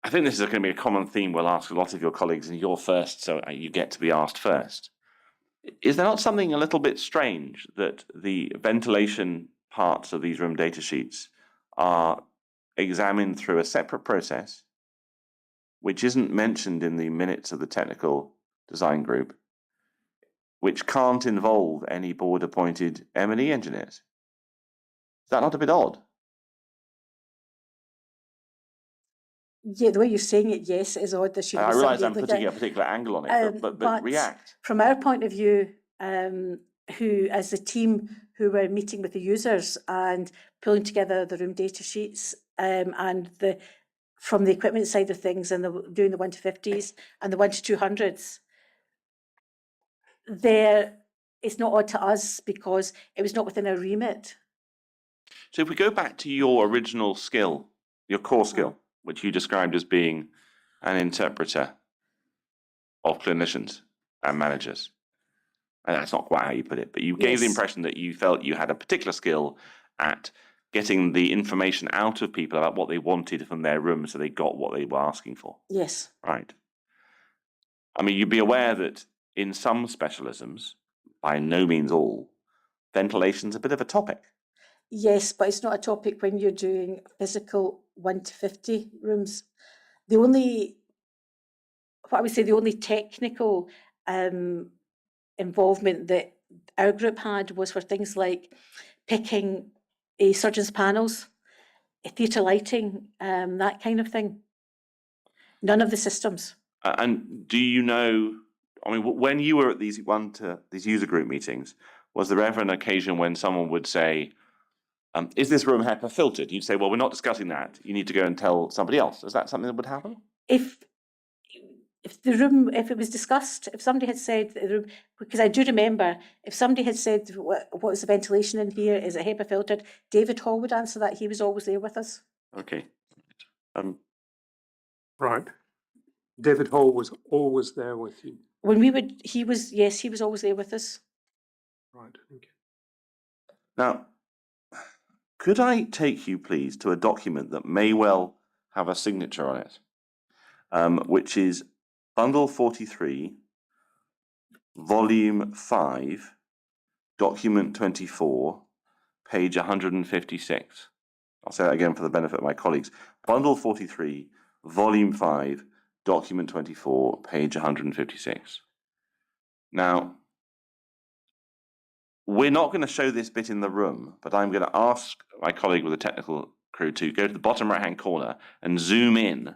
I think this is going to be a common theme we'll ask a lot of your colleagues, and you're first, so you get to be asked first. Is there not something a little bit strange that the ventilation parts of these room data sheets are examined through a separate process, which isn't mentioned in the minutes of the technical design group, which can't involve any board-appointed M&E engineers? Is that not a bit odd? Yeah, the way you're saying it, yes, it is odd. There should be I realise I'm somebody putting like a particular angle on it, but react. From our point of view, who, as a team who were meeting with the users and pulling together the room data sheets, and from the equipment side of things, and doing the 1 to 50s and the 1 to 200s, it's not odd to us because it was not within our remit. So if we go back to your original skill, your core skill, which you described as being an interpreter of clinicians and managers, and that's not quite how you put it, but you gave the Yes. impression that you felt you had a particular skill at getting the information out of people about what they wanted from their room so they got what they were asking for. Yes. Right. I mean, you'd be aware that in some specialisms, by no means all, ventilation's a bit of a topic. Yes, but it's not a topic when you're doing physical 1 to 50 rooms. The only, what I would say, the only technical involvement that our group had was for things like picking a surgeon's panels, theatre lighting, that kind of thing. None of the systems. And do you know, I mean, when you were at these user group meetings, was there ever an occasion when someone would say, is this room HEPA filtered? You'd say, well, we're not discussing that. You need to go and tell somebody else. Is that something that would happen? If the room, if it was discussed, if somebody had said the room, because I do remember, if somebody had said, what is the ventilation in here? Is it HEPA filtered? David Hall would answer that. He was always there with us. Okay. Right. David Hall was always there with you. When we would, he was always there with us. Right. Okay. Now, could I take you, please, to a document that may well have a signature on it, which is Bundle 43, Volume 5, Document 24, page 156. I'll say that again for the benefit of my colleagues. Bundle 43, Volume 5, Document 24, page 156. Now, we're not going to show this bit in the room, but I'm going to ask my colleague with the technical crew to go to the bottom right-hand corner and zoom in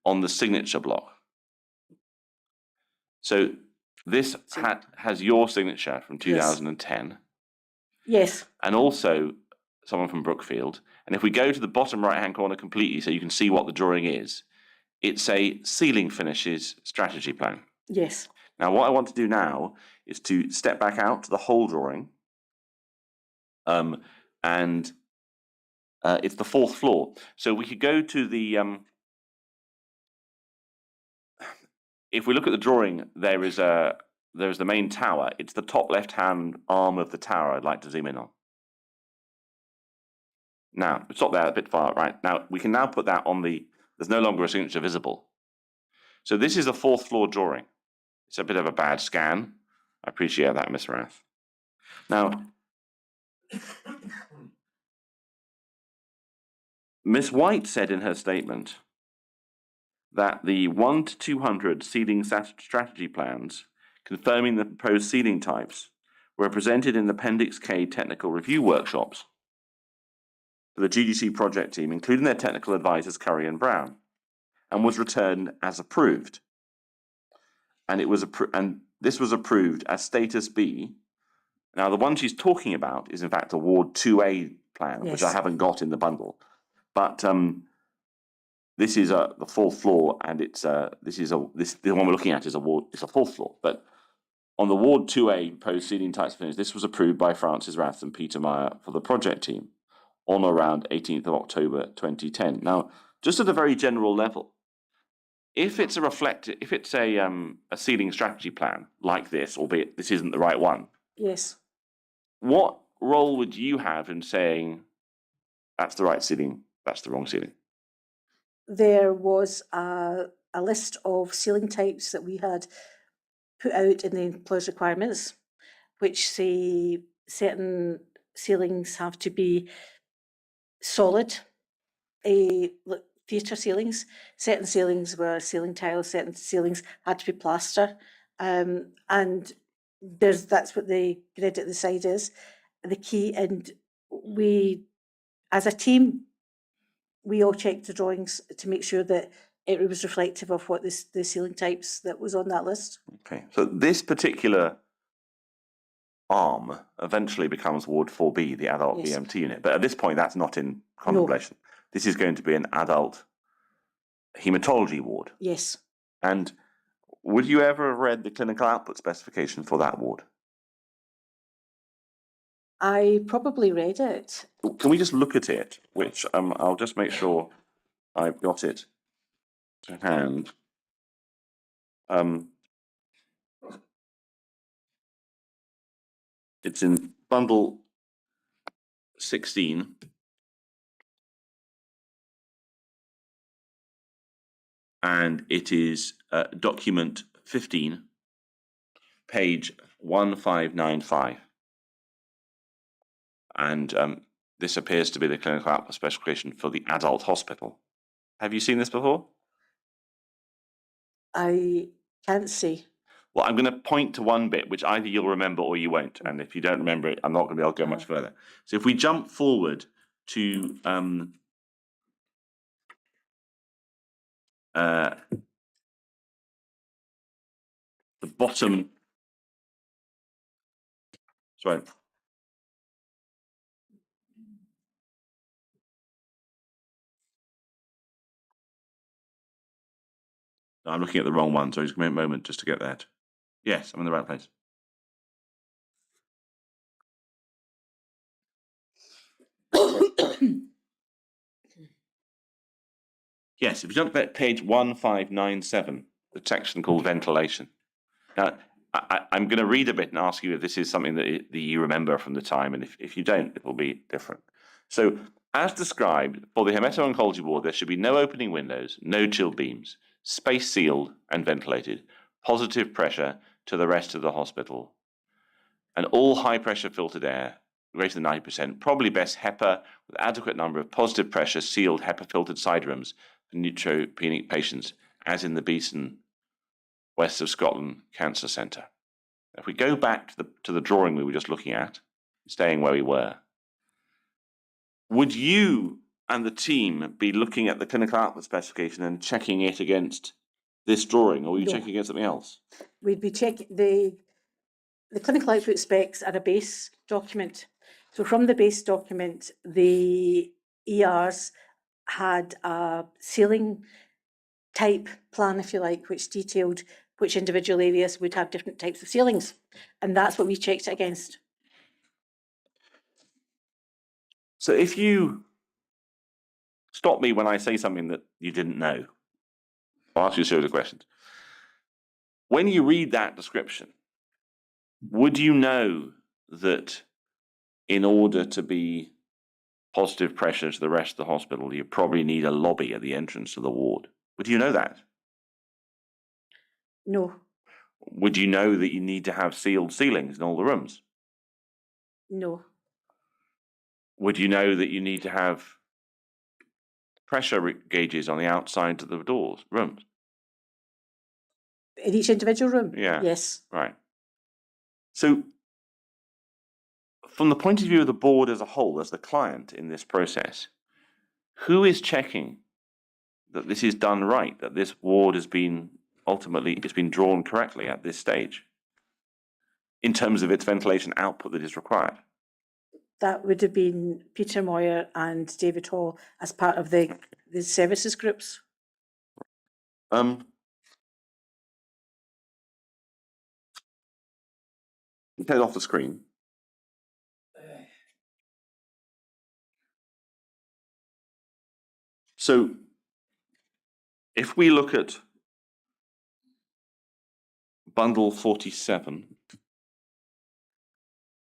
on the signature block. So this has your signature from 2010. Yes. And also someone from Brookfield. And if we go to the bottom right-hand corner completely so you can see what the drawing is, it's a ceiling finishes strategy plan. Yes. Now, what I want to do now is to step back out to the whole drawing. And it's the fourth floor. So we could go to the... if we look at the drawing, there's the main tower. It's the top left-hand arm of the tower I'd like to zoom in on. Now, stop there, a bit far, right? Now, we can now put that on there's no longer a signature visible. So this is a fourth floor drawing. It's a bit of a bad scan. I appreciate that, Miss Rath. Now, Miss White said in her statement that the 1 to 200 ceiling strategy plans confirming the proposed ceiling types were presented in the Appendix K technical review workshops for the GDC project team, including their technical advisors Curry and Brown, and was returned as approved. And this was approved as status B. Now, the one she's talking about is in fact a Ward 2A plan, which I haven't got in the bundle. But this is the fourth floor, and the one we're looking at is it's a fourth floor. But on the Ward 2A proposed ceiling types finish, this was approved by Francis Rath and Peter Meyer for the project team on around 18th of October 2010. Now, just at a very general level, if it's a ceiling strategy plan like this, albeit this isn't the right one, yes, what role would you have in saying that's the right ceiling, that's the wrong ceiling? there was a list of ceiling types that we had put out in the employer's requirements, which say certain ceilings have to be solid, theatre ceilings. Certain ceilings were ceiling tiles, certain ceilings had to be plaster. And that's what the grid at the side is, the key. And we, as a team, we all checked the drawings to make sure that it was reflective of what the ceiling types that was on that list. Okay, so this particular arm eventually becomes Ward 4B, the adult VMT unit. But at this point, that's not in contemplation. No. This is going to be an adult hematology ward. Yes. And would you ever have read the clinical output specification for that ward? I probably read it. Can we just look at it? Which I'll just make sure I've got it to hand. It's in bundle 16. And it is document 15, page 1595. And this appears to be the clinical output specification for the adult hospital. Have you seen this before? I can't say. Well, I'm going to point to one bit which either you'll remember or you won't. And if you don't remember it, I'm not going to be able to go much further. So if we jump forward to the bottom, sorry. No, I'm looking at the wrong one, so just give me a moment just to get that. Yes, I'm in the right place. Yes, if you jump to page 1597, the section called ventilation. Now, I'm going to read a bit and ask you if this is something that you remember from the time, and if you don't, it will be different. So, as described, for the hemato-oncology ward, there should be no opening windows, no chill beams, space sealed and ventilated, positive pressure to the rest of the hospital, and all high-pressure filtered air, greater than 90%, probably best HEPA with adequate number of positive pressure sealed HEPA-filtered side rooms for neutropenic patients, as in the Beeson West of Scotland Cancer Centre. If we go back to the drawing we were just looking at, staying where we were, would you and the team be looking at the clinical output specification and checking it against this drawing, or were you No. checking against something else? We'd be checking the clinical output specs are a base document. So from the base document, the ERs had a ceiling type plan, if you like, which detailed which individual areas would have different types of ceilings. And that's what we checked it against. So if you stop me when I say something that you didn't know, I'll ask you a series of questions. When you read that description, would you know that in order to be positive pressure to the rest of the hospital, you probably need a lobby at the entrance to the ward? Would you know that? No, Would you know that you need to have sealed ceilings in all the rooms? no, Would you know that you need to have pressure gauges on the outside of the doors, rooms? in each individual room? Yeah. Yes. Right. So, from the point of view of the board as a whole, as the client in this process, who is checking that this is done right, that this ward has been ultimately, it's been drawn correctly at this stage in terms of its ventilation output that is required? That would have been Peter Moyer and David Hall as part of the services groups. Take it off the screen. So, if we look at bundle 47,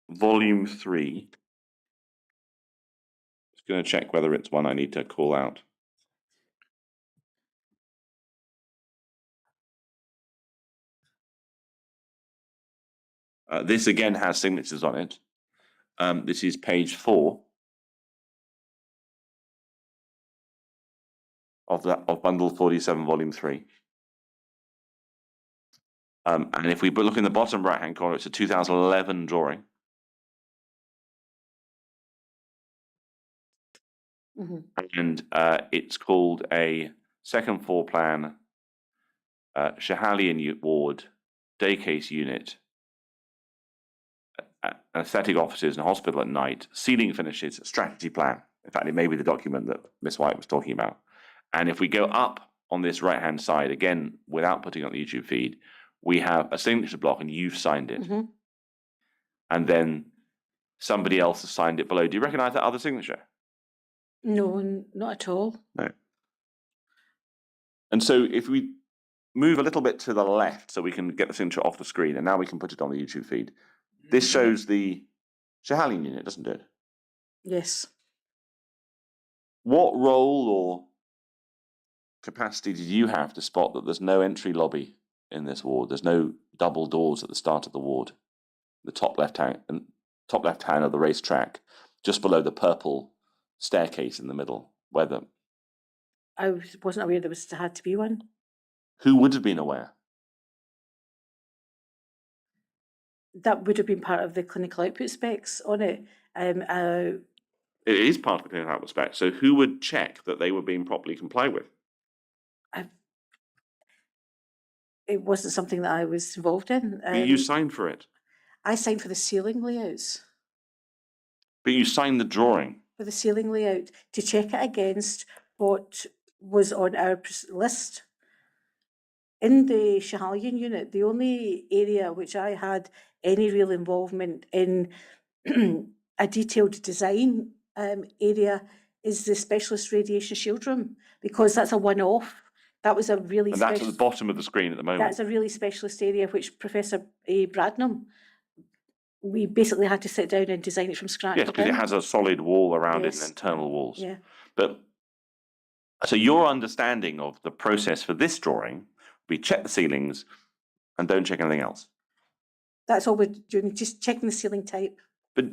volume 3, just going to check whether it's one I need to call out. This again has signatures on it. This is page 4 of bundle 47, volume 3. And if we look in the bottom right-hand corner, it's a 2011 drawing. Mm-hmm. And it's called a second floor plan Schehallien ward, day case unit, aesthetic offices and hospital at night, ceiling finishes, strategy plan. In fact, it may be the document that Miss White was talking about. And if we go up on this right-hand side, again, without putting on the YouTube feed, we have a signature block and you've signed it. Mm-hmm. And then somebody else has signed it below. Do you recognize that other signature? No, not at all. No. And so if we move a little bit to the left so we can get the signature off the screen, and now we can put it on the YouTube feed. This shows the Schehallien unit, doesn't it? Yes. What role or capacity did you have to spot that there's no entry lobby in this ward? There's no double doors at the start of the ward, the top left hand of the racetrack, just below the purple staircase in the middle. I wasn't aware there had to be one. Who would have been aware? That would have been part of the clinical output specs on it. It is part of the clinical output spec. So who would check that they were being properly complied with? It wasn't something that I was involved in. You signed for it. I signed for the ceiling layouts. But you signed the drawing. For the ceiling layout to check it against what was on our list. In the Schiehallion unit, the only area which I had any real involvement in a detailed design area is the specialist radiation shield room, because that's a one-off. That was a really and that's at the bottom of the screen at the moment. That's a really specialist area which Professor Bradnam, we basically had to sit down and design it from scratch. Yes, because it has a solid wall around it and internal walls. Yeah. But so your understanding of the process for this drawing, we check the ceilings and don't check anything else. That's all we're doing, just checking the ceiling type. But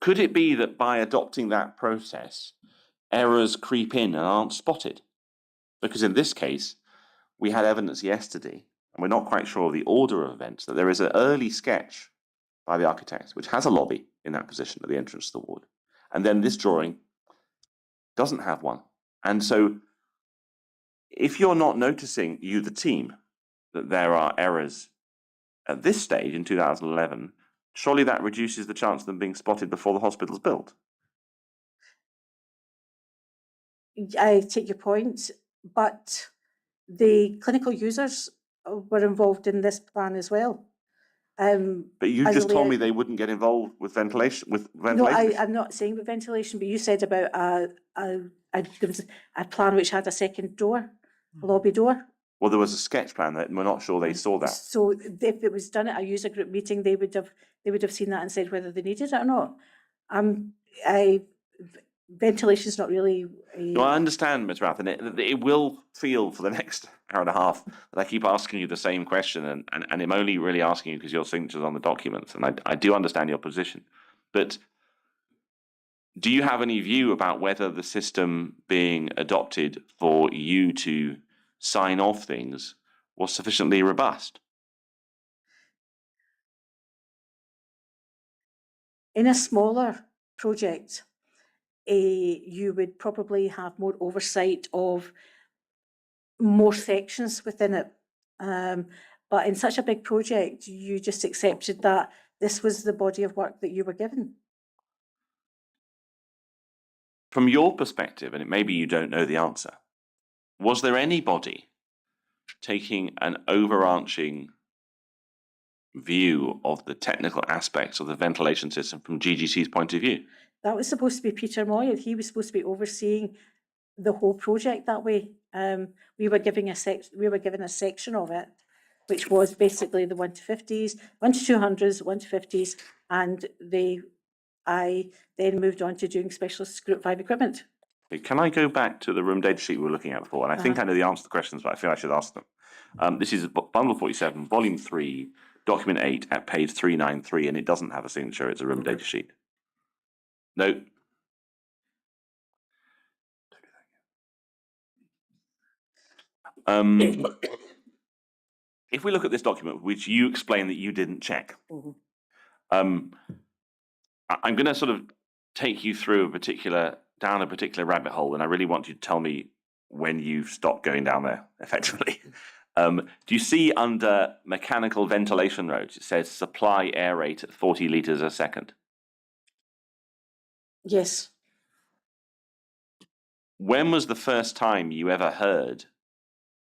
could it be that by adopting that process, errors creep in and aren't spotted? Because in this case, we had evidence yesterday, and we're not quite sure of the order of events, that there is an early sketch by the architects, which has a lobby in that position at the entrance to the ward. And then this drawing doesn't have one. And so if you're not noticing, you, the team, that there are errors at this stage in 2011, surely that reduces the chance of them being spotted before the hospital's built. I take your point, but the clinical users were involved in this plan as well. But you just told me they wouldn't get involved with ventilation. No, I'm not saying with ventilation, but you said about there was a plan which had a second door, a lobby door. Well, there was a sketch plan that we're not sure they saw that. So if it was done at a user group meeting, they would have seen that and said whether they needed it or not. Ventilation's not really. No, I understand, Ms. Rath, and it will feel for the next hour and a half that I keep asking you the same question, and I'm only really asking you because your signature's on the documents, and I do understand your position. But do you have any view about whether the system being adopted for you to sign off things was sufficiently robust? In a smaller project, you would probably have more oversight of more sections within it. But in such a big project, you just accepted that this was the body of work that you were given. From your perspective, and maybe you don't know the answer, was there anybody taking an overarching view of the technical aspects of the ventilation system from GGC's point of view? That was supposed to be Peter Moyle. He was supposed to be overseeing the whole project that way. We were given a section of it, which was basically the 1 to 50s, 1 to 200s, 1 to 50s, and I then moved on to doing specialist Group 5 equipment. Can I go back to the room data sheet we were looking at before? And I think I know the answer to the questions, but I feel I should ask them. This is Bundle 47, Volume 3, Document 8 at page 393, and it doesn't have a signature. It's a room data sheet. No. If we look at this document, which you explain that you didn't check, I'm going to sort of take you through down a particular rabbit hole, and I really want you to tell me when you've stopped going down there, effectively. Do you see under mechanical ventilation roads, it says supply air rate at 40 litres a second? Yes. When was the first time you ever heard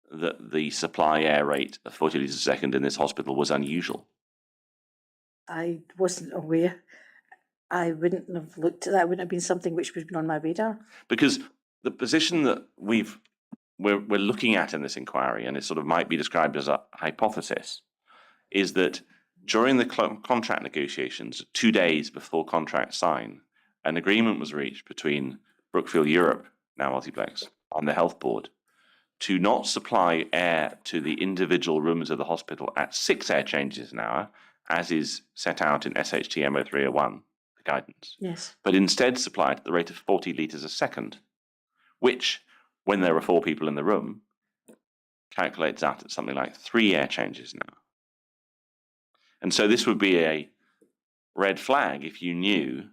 that the supply air rate of 40 litres a second in this hospital was unusual? I wasn't aware. I wouldn't have looked at that. It wouldn't have been something which would have been on my radar. Because the position that we're looking at in this inquiry, and it sort of might be described as a hypothesis, is that during the contract negotiations, 2 days before contract sign, an agreement was reached between Brookfield Europe, now Multiplex, and the Health Board to not supply air to the individual rooms of the hospital at 6 air changes an hour, as is set out in SHT MO301, the guidance, Yes. but instead supply it at the rate of 40 litres a second, which, when there are 4 people in the room, calculates out at something like 3 air changes an hour. And so this would be a red flag if you knew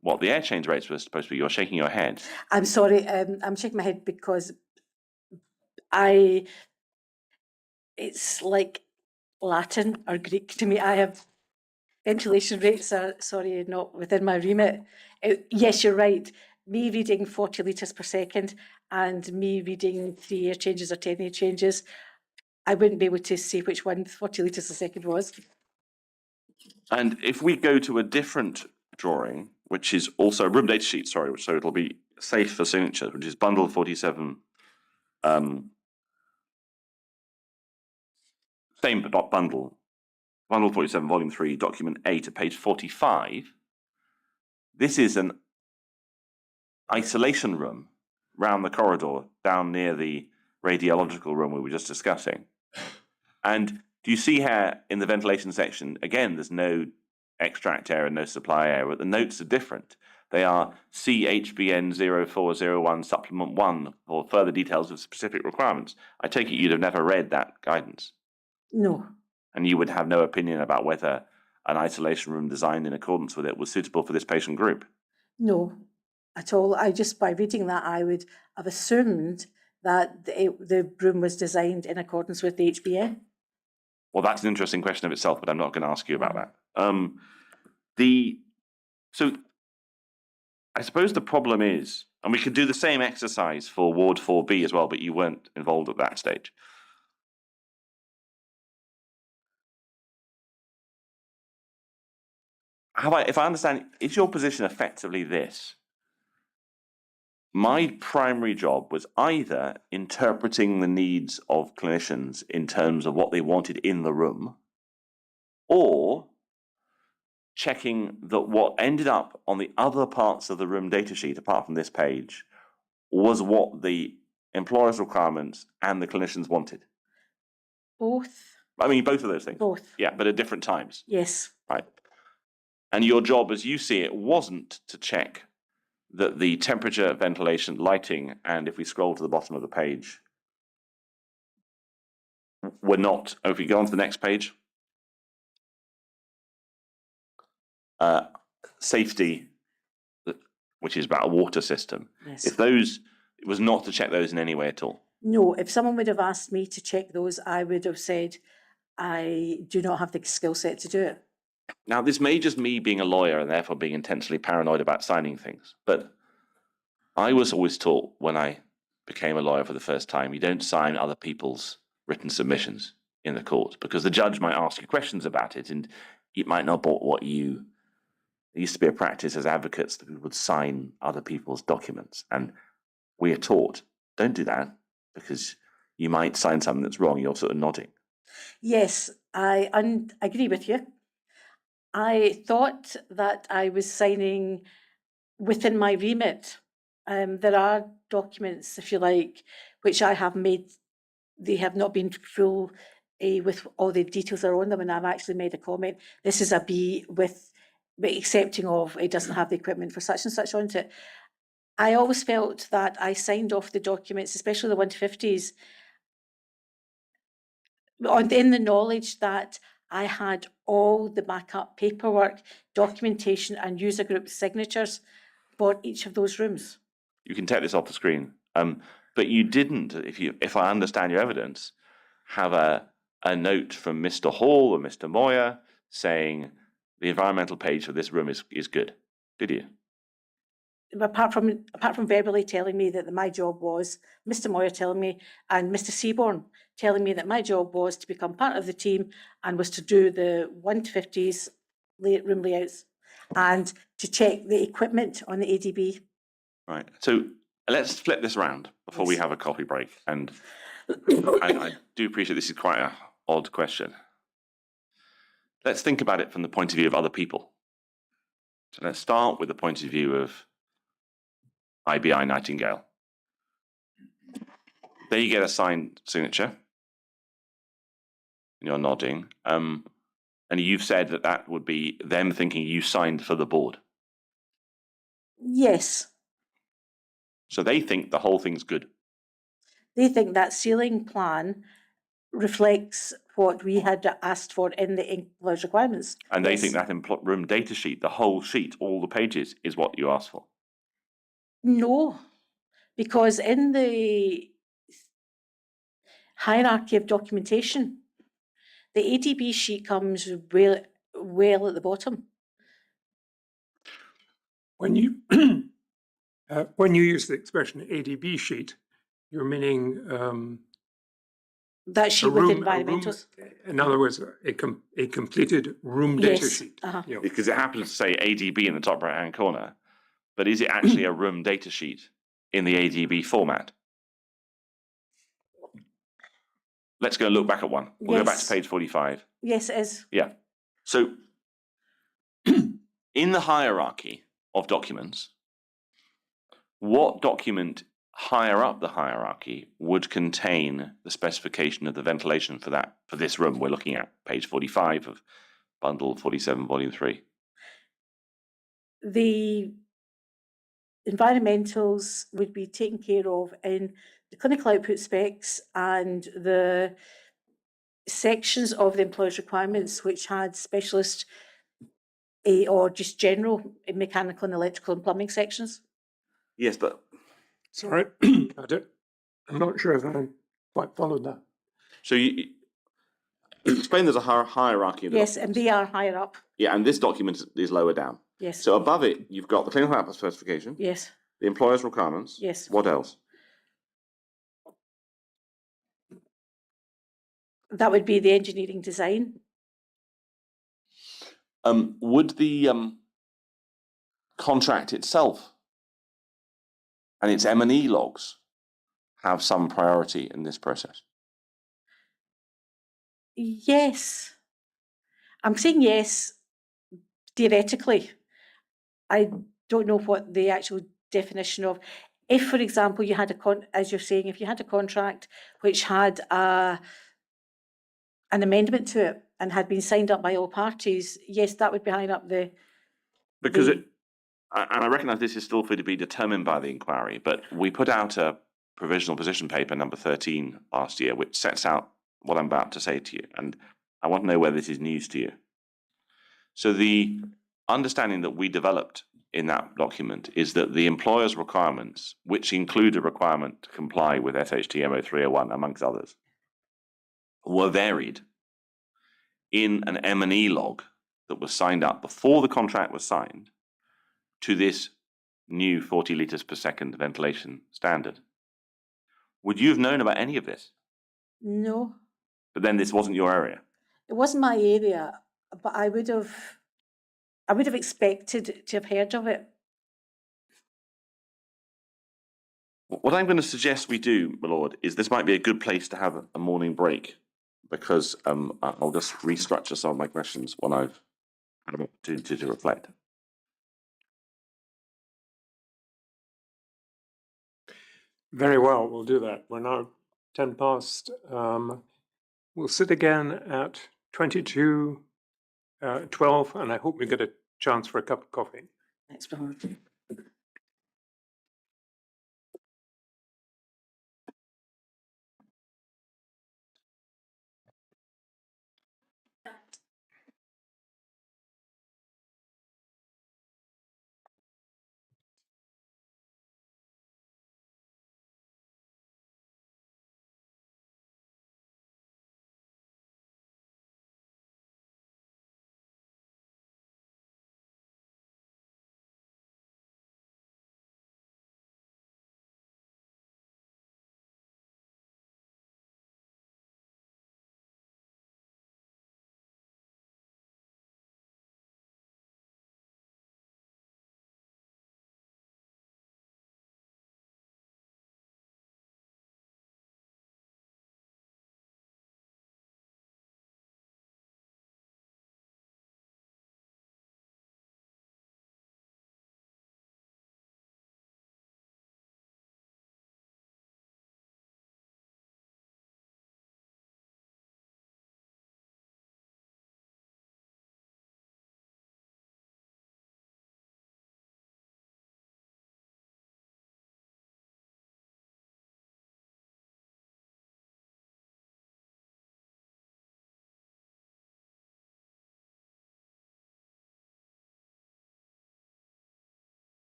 what the air change rates were supposed to be. You're shaking your head. I'm sorry, I'm shaking my head because it's like Latin or Greek to me. I have ventilation rates are, sorry, not within my remit. Yes, you're right. Me reading 40 litres per second and me reading 3 air changes or 10 air changes, I wouldn't be able to say which one 40 litres a second was. And if we go to a different drawing, which is also a room data sheet, sorry, so it'll be safe for signature, which is bundle 47, same but not bundle 47, volume 3, document A to page 45. This is an isolation room round the corridor down near the radiological room we were just discussing. And do you see how in the ventilation section, again, there's no extract air and no supply air, but the notes are different. They are CHBN 0401 supplement 1 for further details of specific requirements. I take it you'd have never read that guidance. No. And you would have no opinion about whether an isolation room designed in accordance with it was suitable for this patient group. No, at all. I just, by reading that, I would have assumed that the room was designed in accordance with the HBN. Well, that's an interesting question of itself, but I'm not going to ask you about that. So I suppose the problem is, and we could do the same exercise for Ward 4B as well, but you weren't involved at that stage. If I understand, is your position effectively this? My primary job was either interpreting the needs of clinicians in terms of what they wanted in the room, or checking that what ended up on the other parts of the room data sheet, apart from this page, was what the employer's requirements and the clinicians wanted. Both. I mean, both of those things. Both. Yeah, but at different times. Yes. Right. And your job, as you see it, wasn't to check that the temperature, ventilation, lighting, and if we scroll to the bottom of the page, were not, if we go on to the next page, safety, which is about a water system. Yes. If those, it was not to check those in any way at all. No, if someone would have asked me to check those, I would have said, I do not have the skill set to do it. Now, this may just me being a lawyer and therefore being intensely paranoid about signing things, but I was always taught when I became a lawyer for the first time, you don't sign other people's written submissions in the court because the judge might ask you questions about it and it might not be what you. There used to be a practice as advocates that we would sign other people's documents, and we are taught, don't do that because you might sign something that's wrong. You're sort of nodding. Yes, I agree with you. I thought that I was signing within my remit. There are documents, if you like, which I have made, they have not been full with all the details are on them, and I've actually made a comment. This is a B with accepting of it doesn't have the equipment for such and such on it. I always felt that I signed off the documents, especially the 150s, in the knowledge that I had all the backup paperwork, documentation, and user group signatures for each of those rooms. You can take this off the screen, but you didn't, if I understand your evidence, have a note from Mr. Hall or Mr. Moyer saying the environmental page for this room is good, did you? Apart from verbally telling me that my job was, Mr. Moyer telling me, and Mr. Seaborn telling me that my job was to become part of the team and was to do the 150s room layouts and to check the equipment on the ADB. Right. So let's flip this around before we Yes. have a coffee break. And I do appreciate this is quite an odd question. Let's think about it from the point of view of other people. So let's start with the point of view of IBI Nightingale. There you get a signed signature. You're nodding. And you've said that that would be them thinking you signed for the board. Yes, So they think the whole thing's good. they think that ceiling plan reflects what we had asked for in the employer's requirements. And they Yes. think that room data sheet, the whole sheet, all the pages, is what you asked for. No, because in the hierarchy of documentation, the ADB sheet comes well at the bottom. When you when you use the expression ADB sheet, you're meaning That a sheet with room, environmentals. in other words, a completed room data Yes, sheet. uh-huh. You know, Because it happens to say ADB in the top right-hand corner, but is it actually a room data sheet in the ADB format? Let's go and look back at one. We'll go back to Yes. page 45. Yes, it is. Yeah. So in the hierarchy of documents, what document higher up the hierarchy would contain the specification of the ventilation for this room we're looking at, page 45 of bundle 47, volume 3? The environmentals would be taken care of in the clinical output specs and the sections of the employer's requirements which had specialist or just general mechanical and electrical and plumbing sections. Yes, but sorry, I'm not sure if I quite followed that. so you explain there's a hierarchy of the Yes, and documents. they are higher up. Yeah, and this document is lower down. Yes. So above it, you've got the clinical output specification, Yes. the employer's requirements. Yes. What else? That would be the engineering design. Would the contract itself and its M&E logs have some priority in this process? Yes. I'm saying yes, theoretically. I don't know what the actual definition of, if, for example, you had as you're saying, if you had a contract which had an amendment to it and had been signed up by all parties, yes, that would be higher up the. Because the- and I recognise this is still for to be determined by the inquiry, but we put out a provisional position paper number 13 last year, which sets out what I'm about to say to you, and I want to know whether this is news to you. So the understanding that we developed in that document is that the employer's requirements, which include a requirement to comply with SHTMO 301, amongst others, were varied in an M&E log that was signed up before the contract was signed to this new 40 litres per second ventilation standard. Would you have known about any of this? No, But then this wasn't your area. it wasn't my area, but I would have expected to have heard of it. What I'm going to suggest we do, my lord, is this might be a good place to have a morning break, because I'll just restructure some of my questions when I've had an opportunity to reflect. Very well, we'll do that. We're now 10 past. We'll sit again at 22:12, and I hope we get a chance for a cup of coffee. Thanks, Bernard.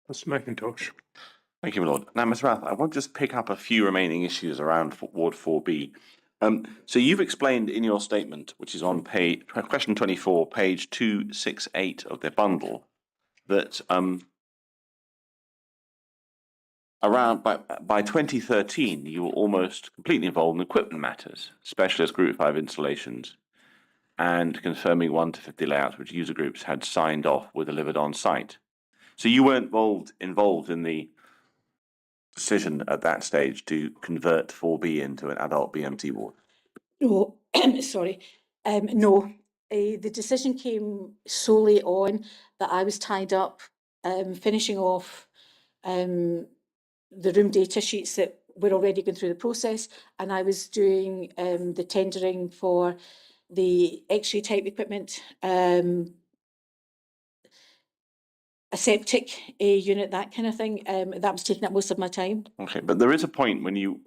Councillor McIntosh. Thank you, my lord. Now, Ms. Rath, I want to just pick up a few remaining issues around Ward 4B. So you've explained in your statement, which is on question 24, page 268 of the bundle, that around by 2013, you were almost completely involved in equipment matters, specialist Group 5 installations, and confirming 1 to 50 layouts which user groups had signed off were delivered on site. So you weren't involved in the decision at that stage to convert 4B into an adult BMT ward? No, sorry. No, the decision came solely on that I was tied up finishing off the room data sheets that were already going through the process, and I was doing the tendering for the X-ray type equipment, a septic unit, that kind of thing. That was taking up most of my time. Okay, but there is a point when you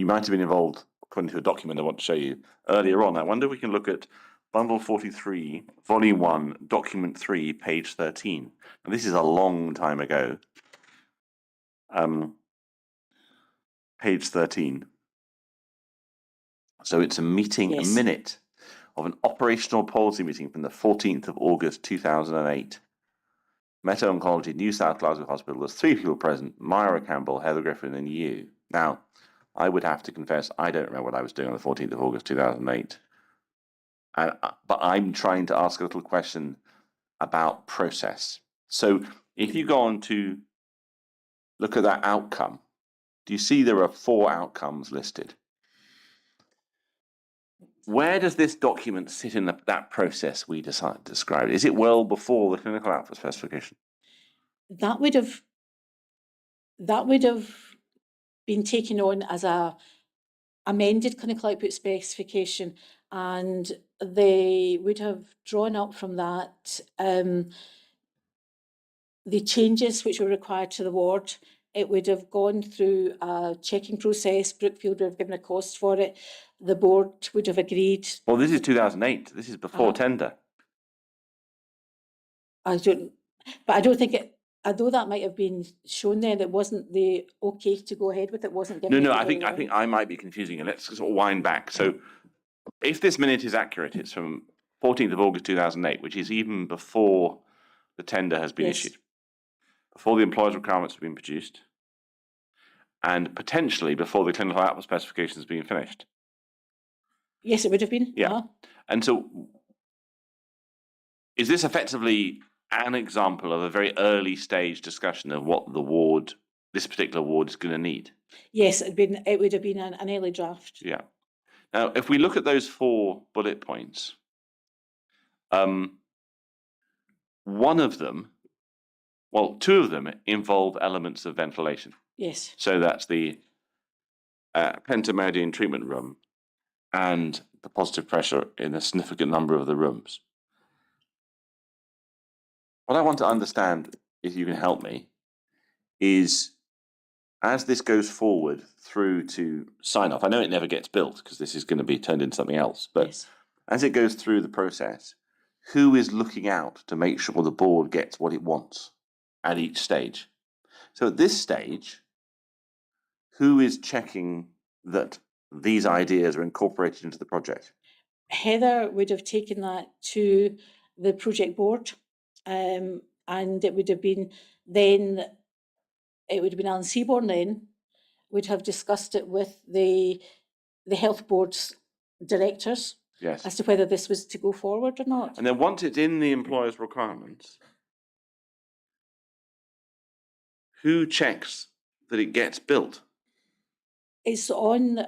might have been involved, according to a document I want to show you earlier on. I wonder if we can look at Bundle 43, Volume 1, Document 3, page 13. And this is a long time ago. Page 13. So it's a meeting, Yes. a minute of an operational policy meeting from the 14th of August 2008. Meta Oncology, New South Glasgow Hospital. There's 3 people present: Myra Campbell, Heather Griffin, and you. Now, I would have to confess, I don't remember what I was doing on the 14th of August 2008. But I'm trying to ask a little question about process. So if you go on to look at that outcome, do you see there are 4 outcomes listed? Where does this document sit in that process we described? Is it well before the clinical output specification? That would have been taken on as a amended clinical output specification, and they would have drawn up from that the changes which were required to the ward. It would have gone through a checking process. Brookfield would have given a cost for it. The board would have agreed. Well, this is 2008. This is before tender. I don't think it, although that might have been shown then, it wasn't the okay to go ahead with it, wasn't given. No, I think I might be confusing it. Let's sort of wind back. So if this minute is accurate, it's from 14th of August 2008, which is even before the tender has been issued, before the employer's requirements have been produced, and potentially before the clinical output specification has been finished. Yes, it would have been. Yeah. And so is this effectively an example of a very early stage discussion of what the ward, this particular ward, is going to need? Yes, it would have been an early draft. Yeah. Now, if we look at those 4 bullet points, one of them, well, 2 of them involve elements of ventilation. Yes. So that's the pentameridian treatment room and the positive pressure in a significant number of the rooms. What I want to understand, if you can help me, is as this goes forward through to sign off, I know it never gets built because this is going to be turned into something else, but as it goes through the process, who is looking out to make sure the board gets what it wants at each stage? So at this stage, who is checking that these ideas are incorporated into the project? Heather would have taken that to the project board, and it would have been Alan Seaborn then would have discussed it with the health board's directors. Yes. As to whether this was to go forward or not. And then once it's in the employer's requirements, who checks that it gets built? It's on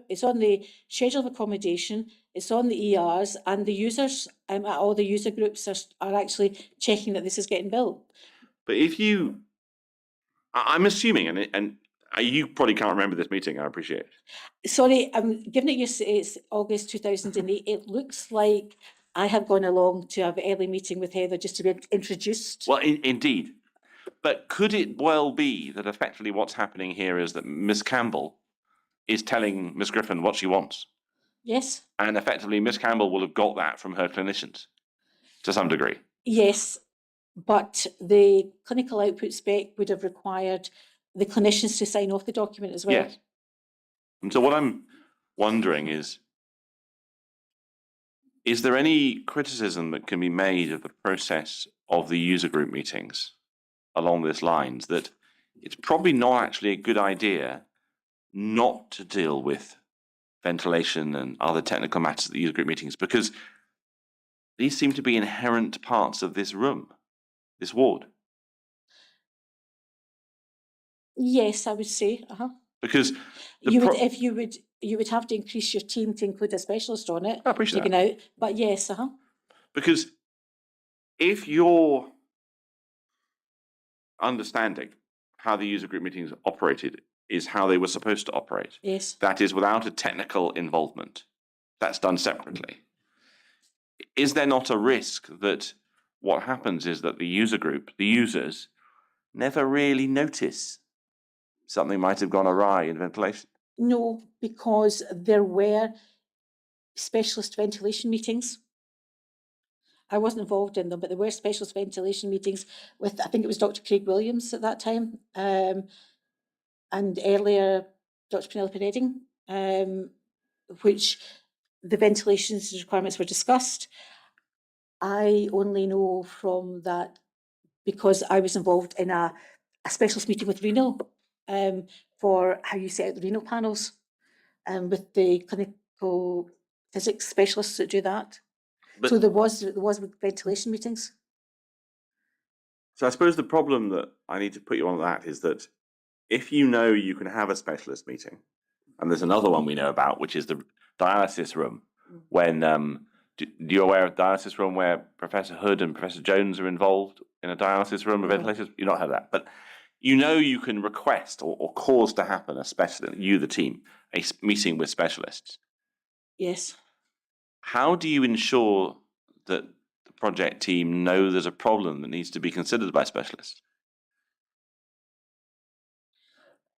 it's on the schedule of accommodation, it's on the ERs, and the users, all the user groups are actually checking that this is getting built. But if you, I'm assuming, and you probably can't remember this meeting, I appreciate it. Sorry, I'm giving it it's August 2008. It looks like I have gone along to have an early meeting with Heather just to be introduced. Well, indeed. But could it well be that effectively what's happening here is that Miss Campbell is telling Miss Griffin what she wants? Yes. And effectively Miss Campbell will have got that from her clinicians to some degree. Yes. but the clinical output spec would have required the clinicians to sign off the document as well. Yes. And so what I'm wondering is there any criticism that can be made of the process of the user group meetings along these lines, that it's probably not actually a good idea not to deal with ventilation and other technical matters at the user group meetings, because these seem to be inherent parts of this room, this ward? Yes, I would say. Because If you would have to increase your team to include a specialist on it. I appreciate taken out. But yes, because if your understanding how the user group meetings operated is how they were supposed to operate, yes. that is without a technical involvement, that's done separately, is there not a risk that what happens is that the user group, the users, never really notice something might have gone awry in ventilation? No, because there were specialist ventilation meetings. I wasn't involved in them, but there were specialist ventilation meetings with, I think it was Dr. Craig Williams at that time, and earlier Dr. Penelope Redding, which the ventilation requirements were discussed. I only know from that because I was involved in a specialist meeting with renal for how you set out the renal panels, with the clinical physics specialists that do that. But- So there was ventilation meetings. So I suppose the problem that I need to put you on that is that if you know you can have a specialist meeting, and there's another one we know about, which is the dialysis room, when do you aware of dialysis room where Professor Hood and Professor Jones are involved in a dialysis room of No. ventilation? You've not heard that, but you know you can request or cause to happen a specialist, you the team, meeting with specialists. Yes. How do you ensure that the project team know there's a problem that needs to be considered by specialists?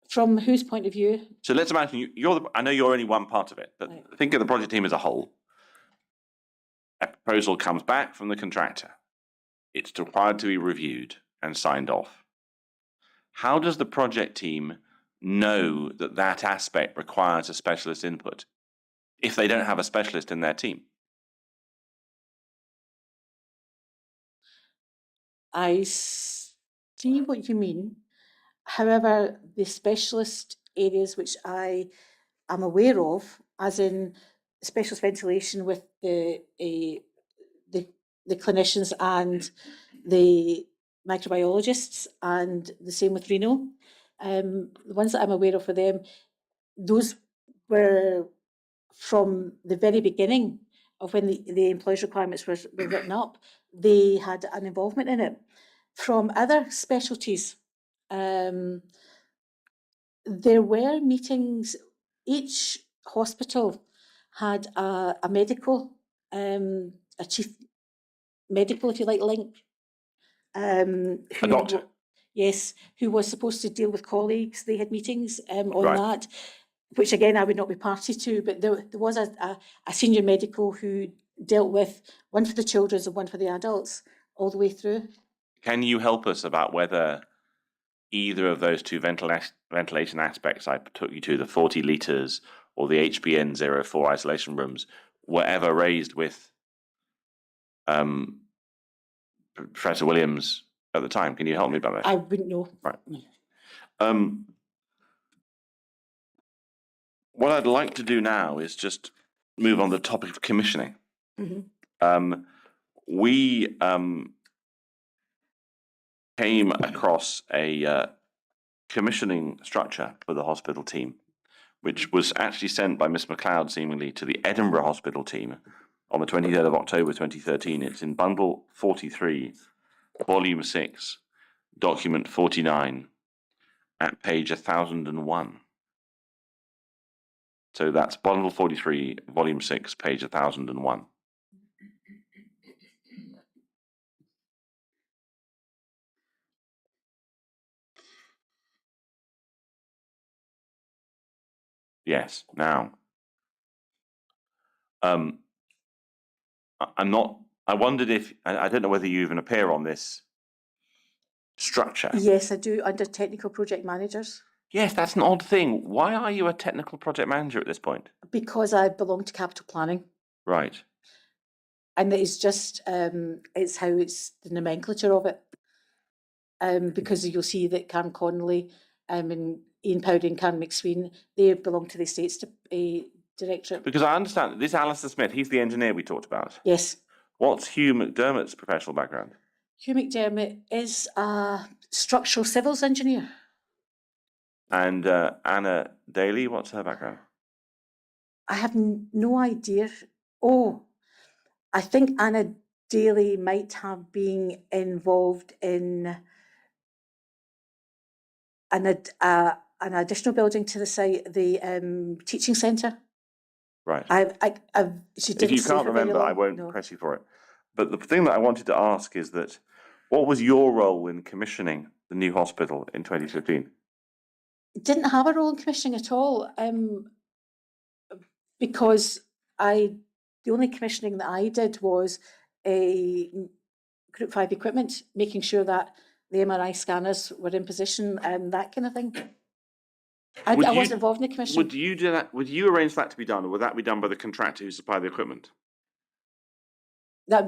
From whose point of view? So let's imagine I know you're only one part of it, but Right. think of the project team as a whole. A proposal comes back from the contractor. It's required to be reviewed and signed off. How does the project team know that that aspect requires a specialist input if they don't have a specialist in their team? I see what you mean. However, the specialist areas which I am aware of, as in specialist ventilation with the clinicians and the microbiologists, and the same with renal, the ones that I'm aware of for them, those were from the very beginning of when the employees' requirements were written up, they had an involvement in it. From other specialties, there were meetings. Each hospital had a medical, a chief medical, if you like, link. A doctor? Yes, who was supposed to deal with colleagues. They had meetings on Right. that, which again I would not be party to, but there was a senior medical who dealt with one for the children and one for the adults all the way through. Can you help us about whether either of those two ventilation aspects I took you to, the 40 litres or the HBN04 isolation rooms, were ever raised with Professor Williams at the time? Can you help me about that? I wouldn't know. Right. What I'd like to do now is just move on to the topic of commissioning. Mhm. We came across a commissioning structure for the hospital team, which was actually sent by Miss MacLeod seemingly to the Edinburgh hospital team on the 23rd of October 2013. It's in bundle 43, volume 6, document 49, at page 1001. So that's bundle 43, volume 6, page 1001. Yes. Now, I wondered if, I don't know whether you even appear on this structure? Yes, I do, under technical project managers, Yes, that's an odd thing. Why are you a technical project manager at this point? because I belong to capital planning. Right. And it's just, it's how it's the nomenclature of it. Because you'll see that Karen Connolly and Ian Powdy and Karen McSween, they belong to the Estates Directorate. Because I understand that this Alistair Smith, he's the engineer we talked about. Yes. What's Hugh McDermott's professional background? Hugh McDermott is a structural civils engineer. And Anna Daly, what's her background? I have no idea. Oh, I think Anna Daly might have been involved in an additional building to the site, the teaching centre. Right. She If didn't you stay can't for very remember, I long, won't no. press you for it. But the thing that I wanted to ask is that what was your role in commissioning the new hospital in 2015? Didn't have a role in commissioning at all, because the only commissioning that I did was a Group 5 equipment, making sure that the MRI scanners were in position and that kind of thing. I wasn't involved in the commissioning. Would you do that? Would you arrange that to be done, or would that be done by the contractor who supplied the equipment? That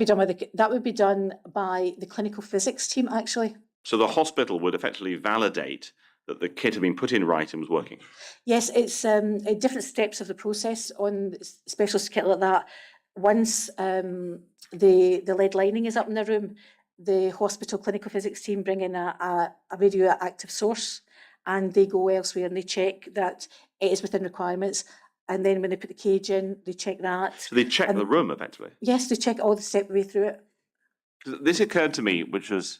would be done by the clinical physics team, actually. So the hospital would effectively validate that the kit had been put in right and was working. Yes, it's at different steps of the process on specialist kit like that. Once the lead lining is up in the room, the hospital clinical physics team bring in a radioactive source, and they go elsewhere and they check that it is within requirements. And then when they put the cage in, they check that. So they check the room effectively. Yes, they check all the step way through it. This occurred to me, which was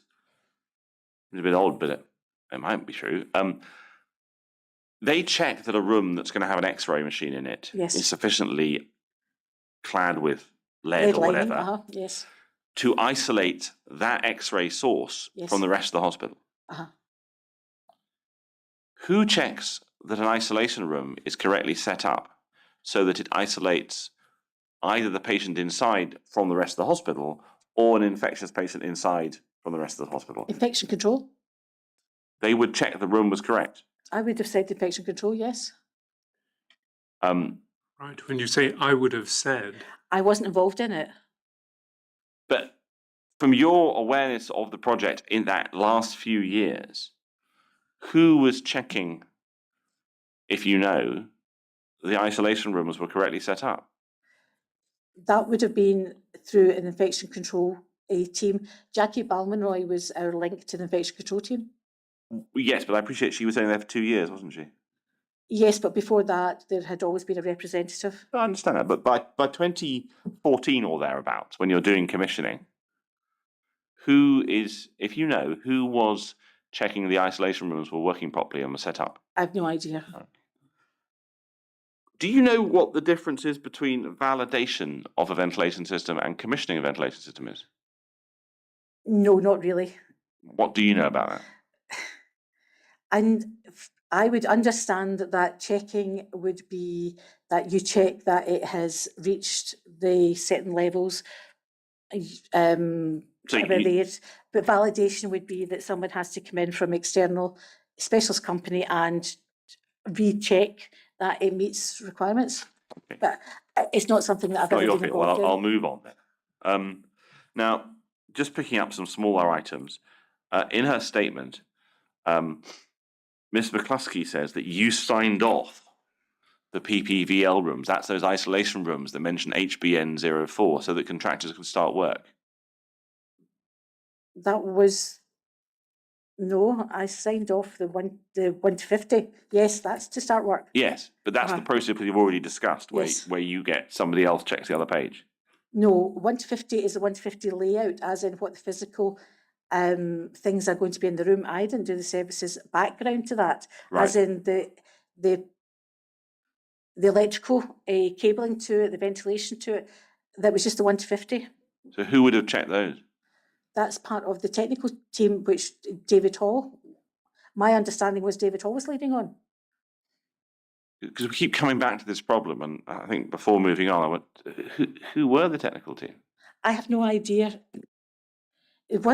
a bit odd, but it might be true. They check that a room that's going to have an X-ray machine in it is sufficiently clad with lead or lining, whatever yes. to isolate that X-ray source from the rest of the hospital. Who checks that an isolation room is correctly set up so that it isolates either the patient inside from the rest of the hospital or an infectious patient inside from the rest of the hospital? Infection control. They would check the room was correct. I would have said infection control, yes. Right, when you say I would have said. I wasn't involved in it. But from your awareness of the project in that last few years, who was checking, if you know, the isolation rooms were correctly set up? That would have been through an infection control team. Jackie Balmonroy was our link to the infection control team. Yes, but I appreciate she was only there for 2 years, wasn't she? Yes, but before that, there had always been a representative. I understand that, but by 2014 or thereabouts, when you're doing commissioning, who is, if you know, who was checking the isolation rooms were working properly and were set up? I have no idea. Do you know what the difference is between validation of a ventilation system and commissioning a ventilation system is? No, not really. What do you know about that? And I would understand that checking would be that you check that it has reached the certain levels. But validation would be that someone has to come in from external specialist company and recheck that it meets requirements. Okay. But it's not something that I've ever been involved in. I'll move on then. Now, just picking up some smaller items. In her statement, Ms. McCluskey says that you signed off the PPVL rooms. That's those isolation rooms that mention HBN 04 so that contractors can start work. That was, no, I signed off the 1 to 50. Yes, that's to start work. Yes, but that's the process you've already discussed where you get somebody else checks the other page. No, 1 to 50 is the 1 to 50 layout, as in what the physical things are going to be in the room. I didn't do the services background to that, as in the electrical cabling to it, the ventilation to it. That was just the 1 to 50. So who would have checked those? That's part of the technical team, which David Hall, my understanding was David Hall was leading on. Because we keep coming back to this problem, and I think before moving on, I went, who were the technical team? I have no idea. It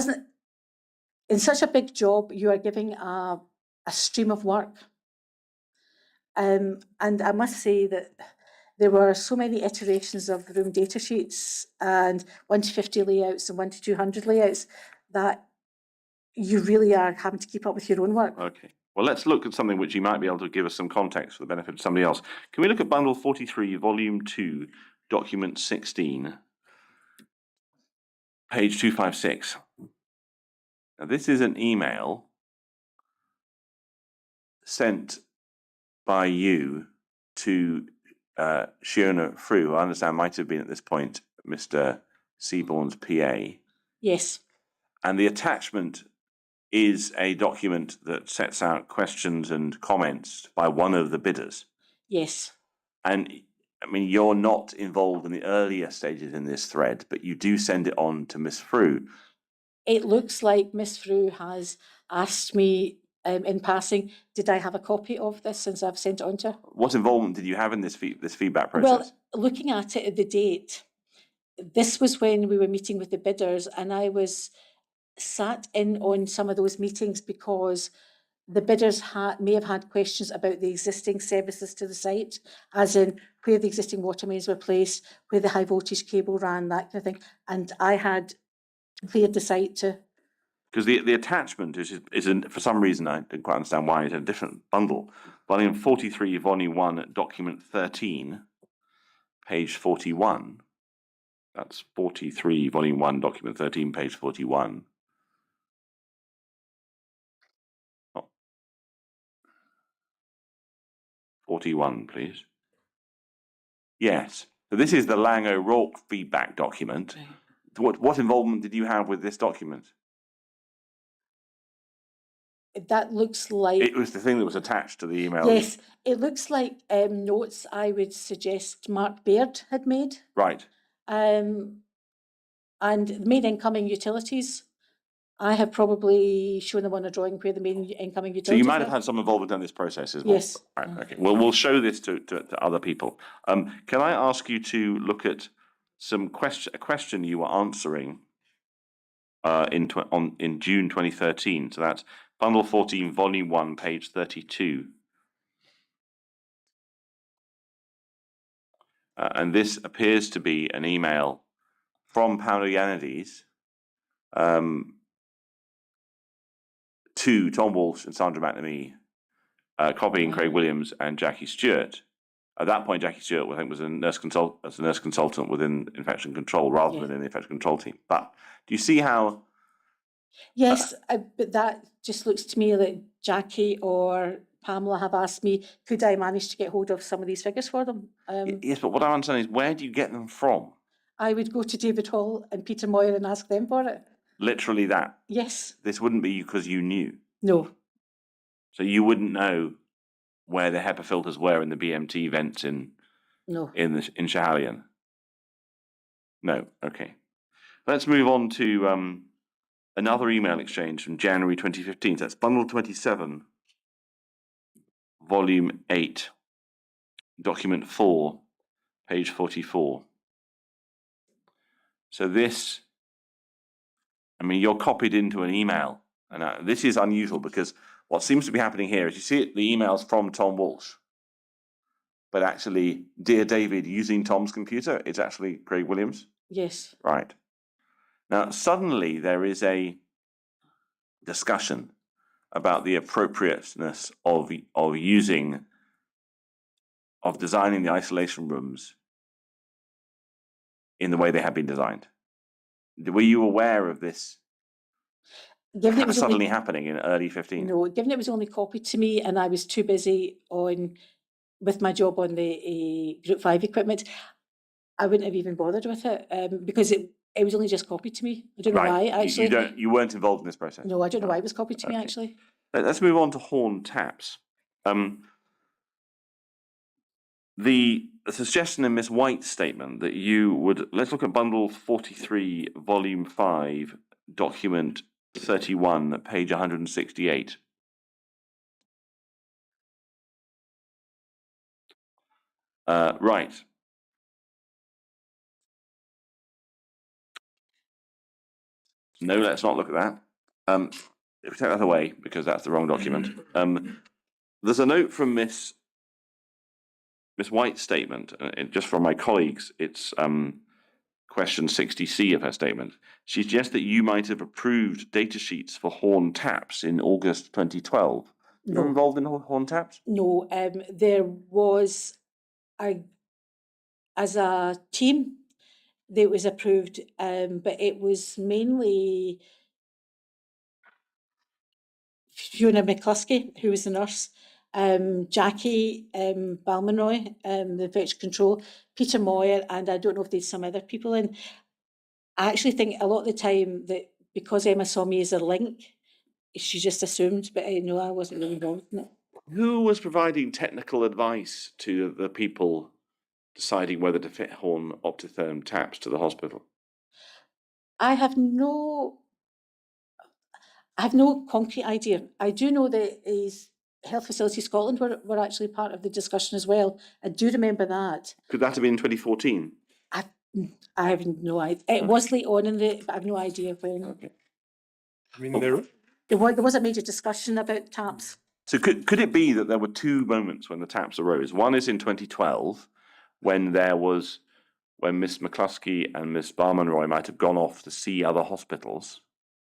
in such a big job, you are giving a stream of work. And I must say that there were so many iterations of room data sheets and 1 to 50 layouts and 1 to 200 layouts that you really are having to keep up with your own work. Okay. Well, let's look at something which you might be able to give us some context for the benefit of somebody else. Can we look at bundle 43, volume 2, document 16, page 256? Now, this is an email sent by you to Shiona Frew, who I understand might have been at this point Mr. Seaborn's PA. Yes, And the attachment is a document that sets out questions and comments by one of the bidders. yes. And I mean, you're not involved in the earlier stages in this thread, but you do send it on to Miss Frew. It looks like Miss Frew has asked me in passing, did I have a copy of this since I've sent it on to her? What involvement did you have in this feedback process? Well, looking at it at the date, this was when we were meeting with the bidders, and I was sat in on some of those meetings because the bidders may have had questions about the existing services to the site, as in where the existing water mains were placed, where the high voltage cable ran, that kind of thing. And I had cleared the site to. Because the attachment is for some reason, I didn't quite understand why, it's a different bundle. Volume 43, volume 1, document 13, page 41. That's 43, volume 1, document 13, page 41. Oh. 41, please. Yes. So this is the Lang O'Rourke feedback document. What involvement did you have with this document? That looks like. It was the thing that was attached to the email. Yes, it looks like notes I would suggest Mark Baird had made. Right. And the main incoming utilities, I have probably shown them on a drawing where the main incoming utilities. So you might have were. had some involvement in this process as well. Yes. Right. Okay. Well, we'll show this to other people. Can I ask you to look at a question you were answering in June 2013? So that's bundle 14, volume 1, page 32. And this appears to be an email from Paolo Iannides to Tom Walsh and Sandra McNamee, copying Craig Williams and Jackie Stewart. At that point, Jackie Stewart, I think, was a nurse consultant within infection control rather than in the infection control team. But do you see how? Yes, but that just looks to me like Jackie or Pamela have asked me, could I manage to get hold of some of these figures for them? Yes, but what I understand is, where do you get them from? I would go to David Hall and Peter Moyer and ask them for it. Literally that? Yes. This wouldn't be because you knew? No. So you wouldn't know where the HEPA filters were in the BMT vents in Schiehallion? No. Okay. Let's move on to another email exchange from January 2015. So that's bundle 27, volume 8, document 4, page 44. So this, I mean, you're copied into an email, and this is unusual because what seems to be happening here is you see the emails from Tom Walsh, but actually, dear David, using Tom's computer, it's actually Craig Williams. Yes. Right. Now, suddenly there is a discussion about the appropriateness of designing the isolation rooms in the way they have been designed. Were you aware of this Given it was suddenly happening in early 15? No, given it was only copied to me and I was too busy with my job on the Group 5 equipment, I wouldn't have even bothered with it because it was only just copied to me. I don't know why, actually. You weren't involved in this process? No, I don't know why it was copied to me, actually. Let's move on to Horn Taps. The suggestion in Miss White's statement that let's look at bundle 43, volume 5, document 31, page 168. Right. No, let's not look at that. if we take that away, because that's the wrong document, there's a note from Miss White's statement, just from my colleagues. It's question 60C of her statement. She suggests that you might have approved data sheets for Horn Taps in August 2012. You're No. involved in Horn Taps? No, there was as a team that was approved, but it was mainly Fiona McCluskey, who was the nurse, Jackie Balmonroy, the infection control, Peter Moyer, and I don't know if there's some other people in. I actually think a lot of the time that because Emma saw me as a link, she just assumed, but no, I wasn't really involved in it. Who was providing technical advice to the people deciding whether to fit Horn Optitherm taps to the hospital? I have no concrete idea. I do know that Health Facilities Scotland were actually part of the discussion as well. I do remember that. Could that have been in 2014? I have no idea. It was late on in it, but I have no idea when. Okay. I mean, there There was a major discussion about taps. So could it be that there were two moments when the taps arose? One is in 2012, when Miss McCluskey and Miss Balmonroy might have gone off to see other hospitals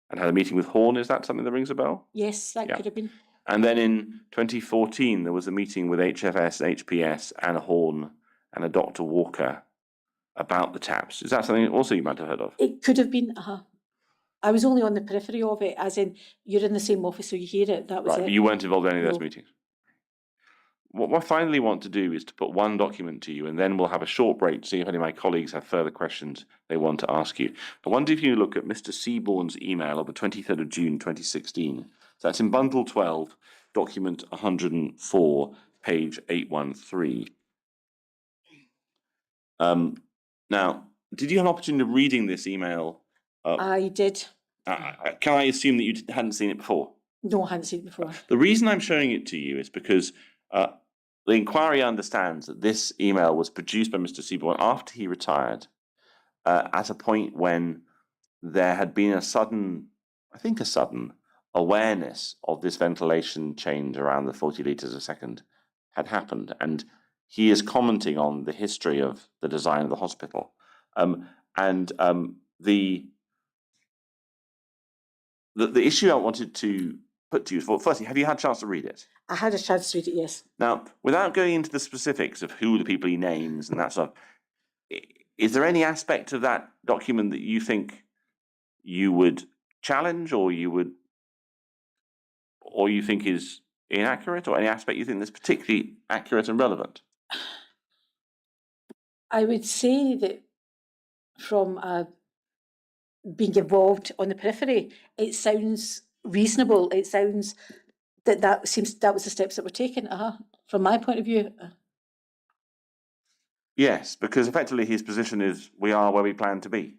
and had a meeting with Horn. Is that something that rings a bell? Yes, that Yeah. could have been. And then in 2014, there was a meeting with HFS, HPS, and Horn and a Dr. Walker about the taps. Is that something also you might have heard of? It could have been. I was only on the periphery of it, as in you're in the same office, so you hear it. That was Right, it. but you weren't involved in any of those No. meetings. What I finally want to do is to put one document to you, and then we'll have a short break to see if any of my colleagues have further questions they want to ask you. I wonder if you look at Mr. Seaborn's email of the 23rd of June 2016. So that's in bundle 12, document 104, page 813. Now, did you have an opportunity of reading this email? I did. Can I assume that you hadn't seen it before? No, I hadn't seen it before. The reason I'm showing it to you is because the inquiry understands that this email was produced by Mr. Seaborn after he retired, at a point when there had been a sudden awareness of this ventilation change around the 40 litres a second had happened. And he is commenting on the history of the design of the hospital. The issue I wanted to put to you is, well, firstly, have you had a chance to read it? I had a chance to read it, yes. Now, without going into the specifics of who the people he names and that stuff, is there any aspect of that document that you think you would challenge, or you think is inaccurate, or any aspect you think is particularly accurate and relevant? I would say that from being involved on the periphery, it sounds reasonable. It sounds that was the steps that were taken. From my point of view. Yes, because effectively his position is we are where we plan to be.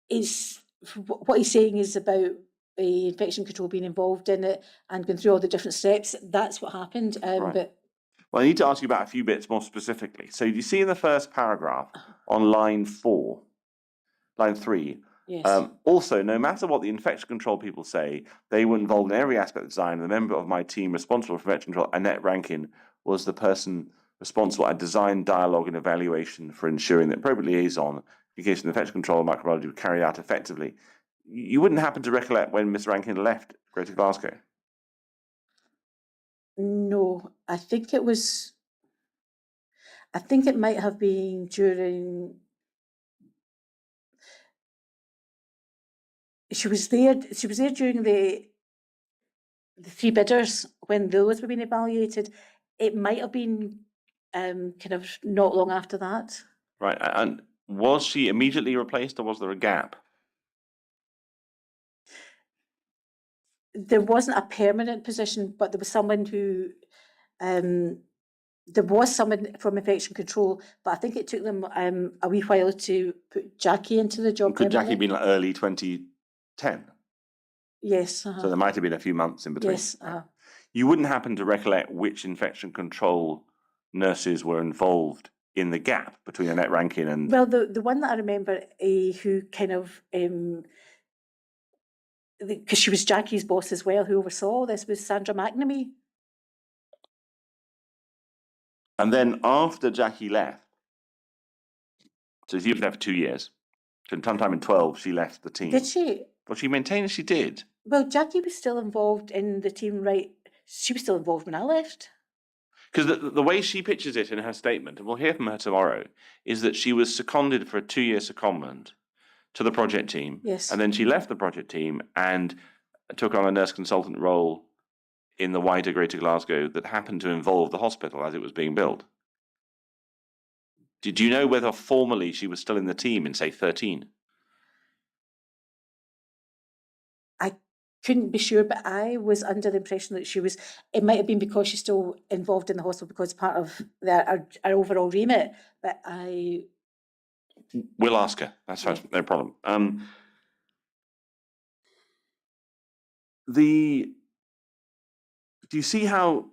It's what he's saying is about the infection control being involved in it and going through all the different steps. That's what happened. Right. But well, I need to ask you about a few bits more specifically. So you see in the first paragraph on line 3. yes. Also, no matter what the infection control people say, they were involved in every aspect of design. The member of my team responsible for infection control, Annette Rankin, was the person responsible at design, dialogue, and evaluation for ensuring that appropriate liaison, communication, and infection control and microbiology were carried out effectively. You wouldn't happen to recollect when Miss Rankin left Greater Glasgow? No, I think it might have been during. She was there during the three bidders when those were being evaluated. It might have been kind of not long after that. Right, and was she immediately replaced, or was there a gap? There wasn't a permanent position, but there was someone who, there was someone from infection control, but I think it took them a wee while to put Jackie into the job. Could Jackie permanently. have been like early 2010? Yes. So there might have been a few months in between. Yes. You wouldn't happen to recollect which infection control nurses were involved in the gap between Annette Rankin and... Well, the one that I remember who kind of because she was Jackie's boss as well, who oversaw all this, was Sandra McNamee. And then after Jackie left, so you were there for 2 years. So sometime in 12, she left the team. Did she? Well, she maintained she did. Well, Jackie was still involved in the team, right? She was still involved when I left. Because the way she pictures it in her statement, and we'll hear from her tomorrow, is that she was seconded for a 2-year secondment to the project team. Yes. And then she left the project team and took on a nurse consultant role in the wider Greater Glasgow that happened to involve the hospital as it was being built. Did you know whether formally she was still in the team in, say, 13? I couldn't be sure, but I was under the impression that she was, it might have been because she's still involved in the hospital because part of our overall remit, but We'll ask her. That's fine. No problem. Do you see how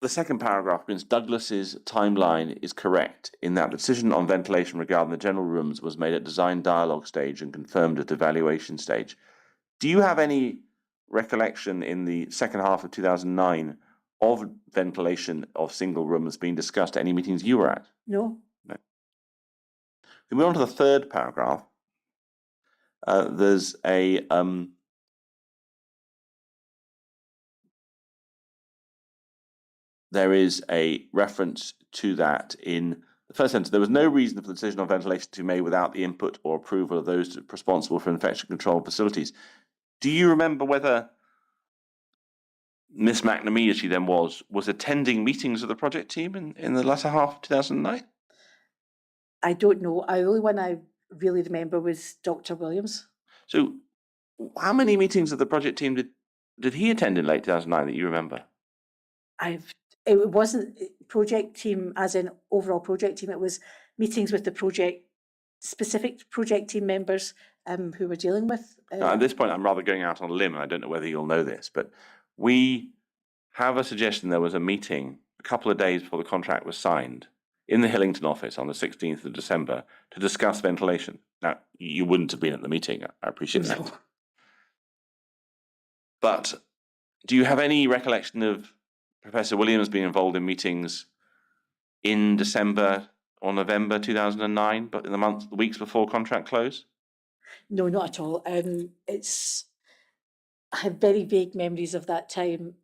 the second paragraph means Douglas's timeline is correct in that the decision on ventilation regarding the general rooms was made at design dialogue stage and confirmed at evaluation stage? Do you have any recollection in the second half of 2009 of ventilation of single rooms being discussed at any meetings you were at? no. We move on to the third paragraph. There's a there is a reference to that in the first sentence. There was no reason for the decision on ventilation to be made without the input or approval of those responsible for infection control facilities. Do you remember whether Miss McNamee, as she then was attending meetings of the project team in the latter half of 2009? I don't know. The only one I really remember was Dr. Williams. So how many meetings of the project team did he attend in late 2009 that you remember? It wasn't project team as in overall project team. It was meetings with the specific project team members who were dealing with. Now, at this point, I'm rather going out on a limb. I don't know whether you'll know this, but we have a suggestion. There was a meeting a couple of days before the contract was signed in the Hillington office on the 16th of December to discuss ventilation. Now, you wouldn't have been at the meeting. I appreciate that. But do you have any recollection of Professor Williams being involved in meetings in December or November 2009, but in the weeks before contract close? No, not at all. I have very vague memories of that time.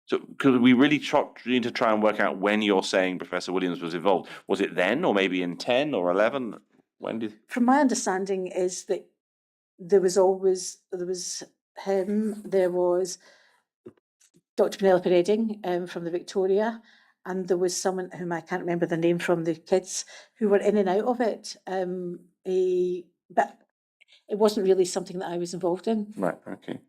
So could we really need to try and work out when you're saying Professor Williams was involved? Was it then, or maybe in 10 or 11? When did? From my understanding is that there was him, there was Dr. Penelope Redding from the Victoria, and there was someone whom I can't remember the name from the kids who were in and out of it. But it wasn't really something that I was involved in. Right, okay.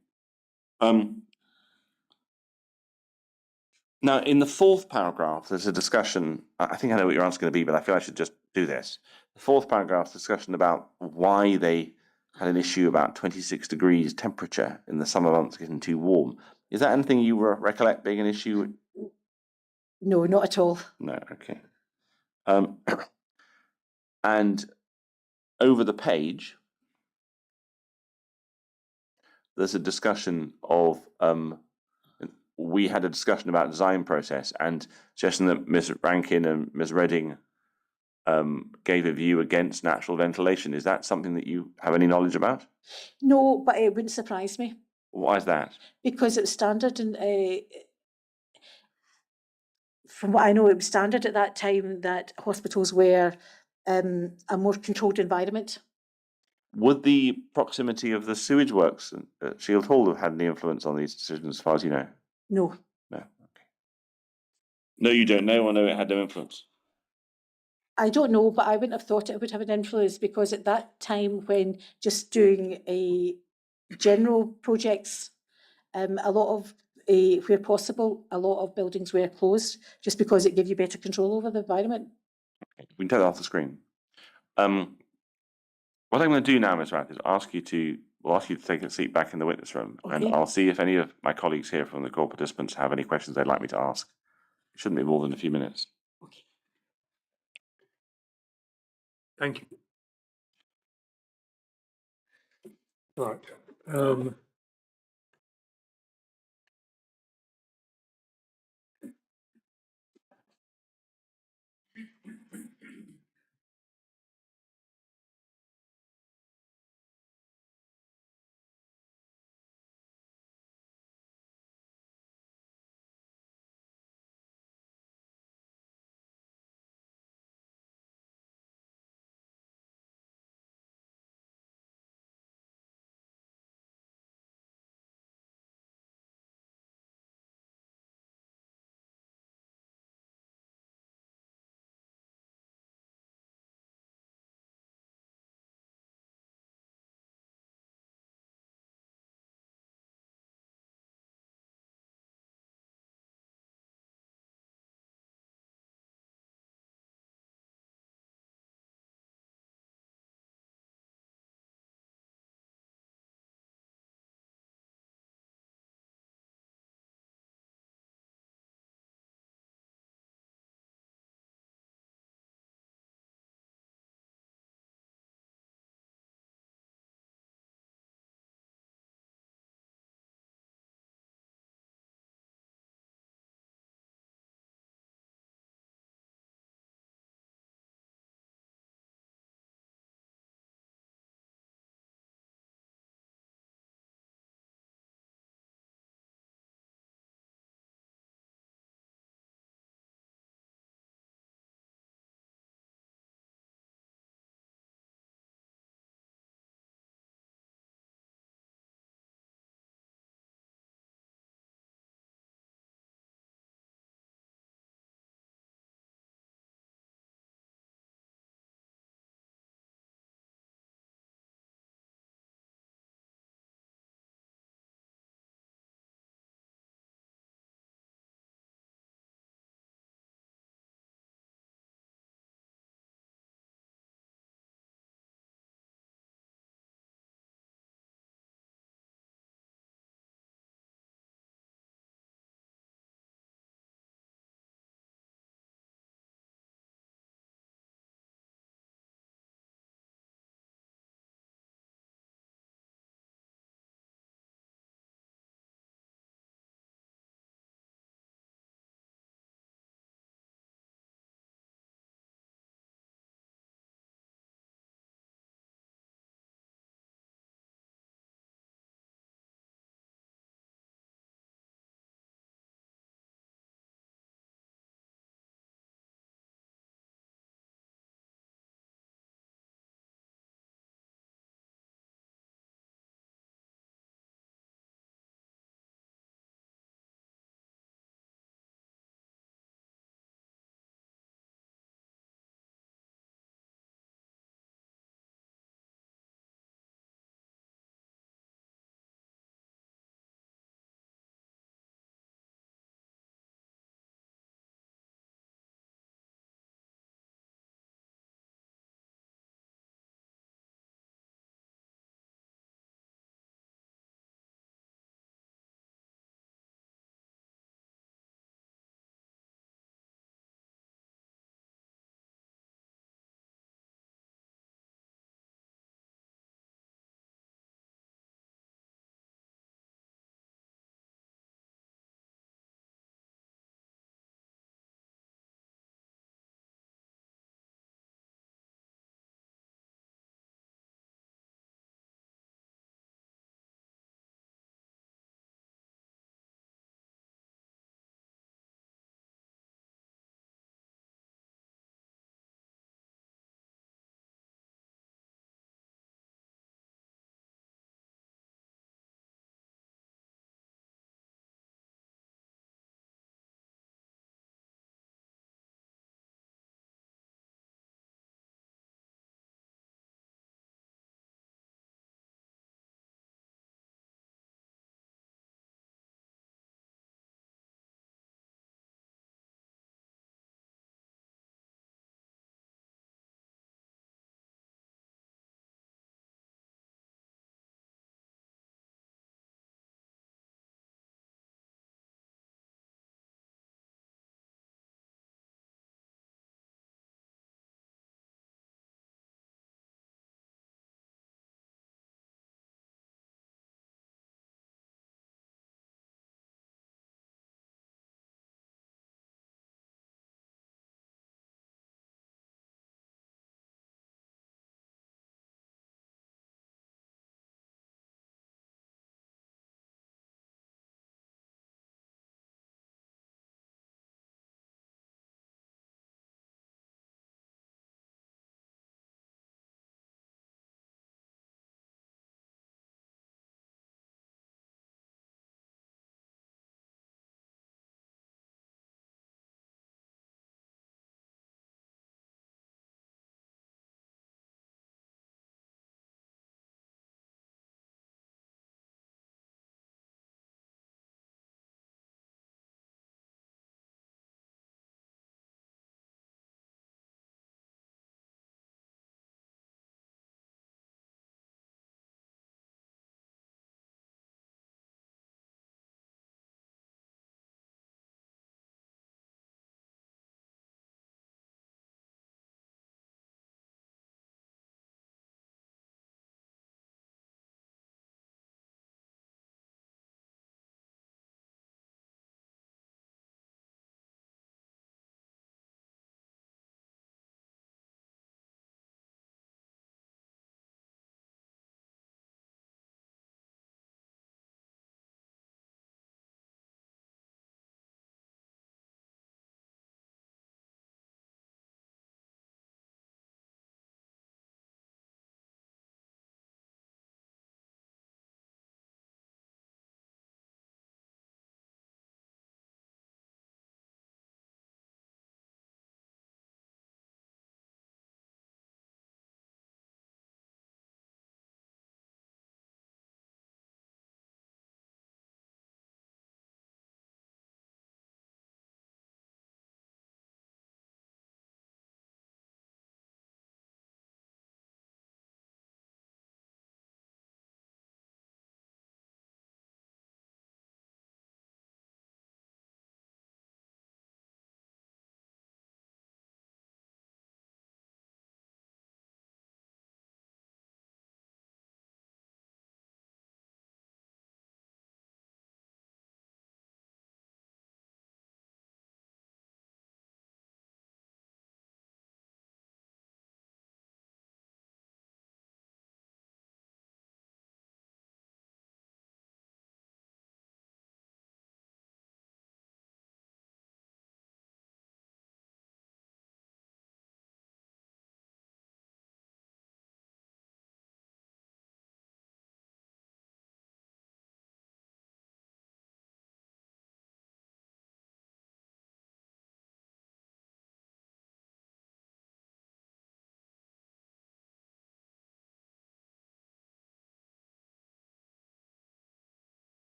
Now, in the fourth paragraph, there's a discussion. I think I know what your answer's going to be, but I feel I should just do this. The fourth paragraph, discussion about why they had an issue about 26 degrees temperature in the summer months getting too warm. Is that anything you recollect being an issue? No, not at all. No, okay. And over the page, there's a discussion of we had a discussion about design process and suggesting that Ms. Rankin and Ms. Redding gave a view against natural ventilation. Is that something that you have any knowledge about? No, but it wouldn't surprise me. Why is that? Because it was standard, and from what I know, it was standard at that time that hospitals were a more controlled environment. Would the proximity of the sewage works at Shield Hall have had any influence on these decisions, as far as you know? No. No. Okay. No, you don't know, or no, it had no influence? I don't know, but I wouldn't have thought it would have an influence, because at that time, when just doing a general projects, a lot of where possible, a lot of buildings were closed just because it gave you better control over the environment. Okay. We can take that off the screen. What I'm going to do now, Ms. Rath, is we'll ask you to take a seat back in the witness room, and Okay. I'll see if any of my colleagues here from the core participants have any questions they'd like me to ask. It shouldn't be more than a few minutes. Okay. Thank you. Right. Um,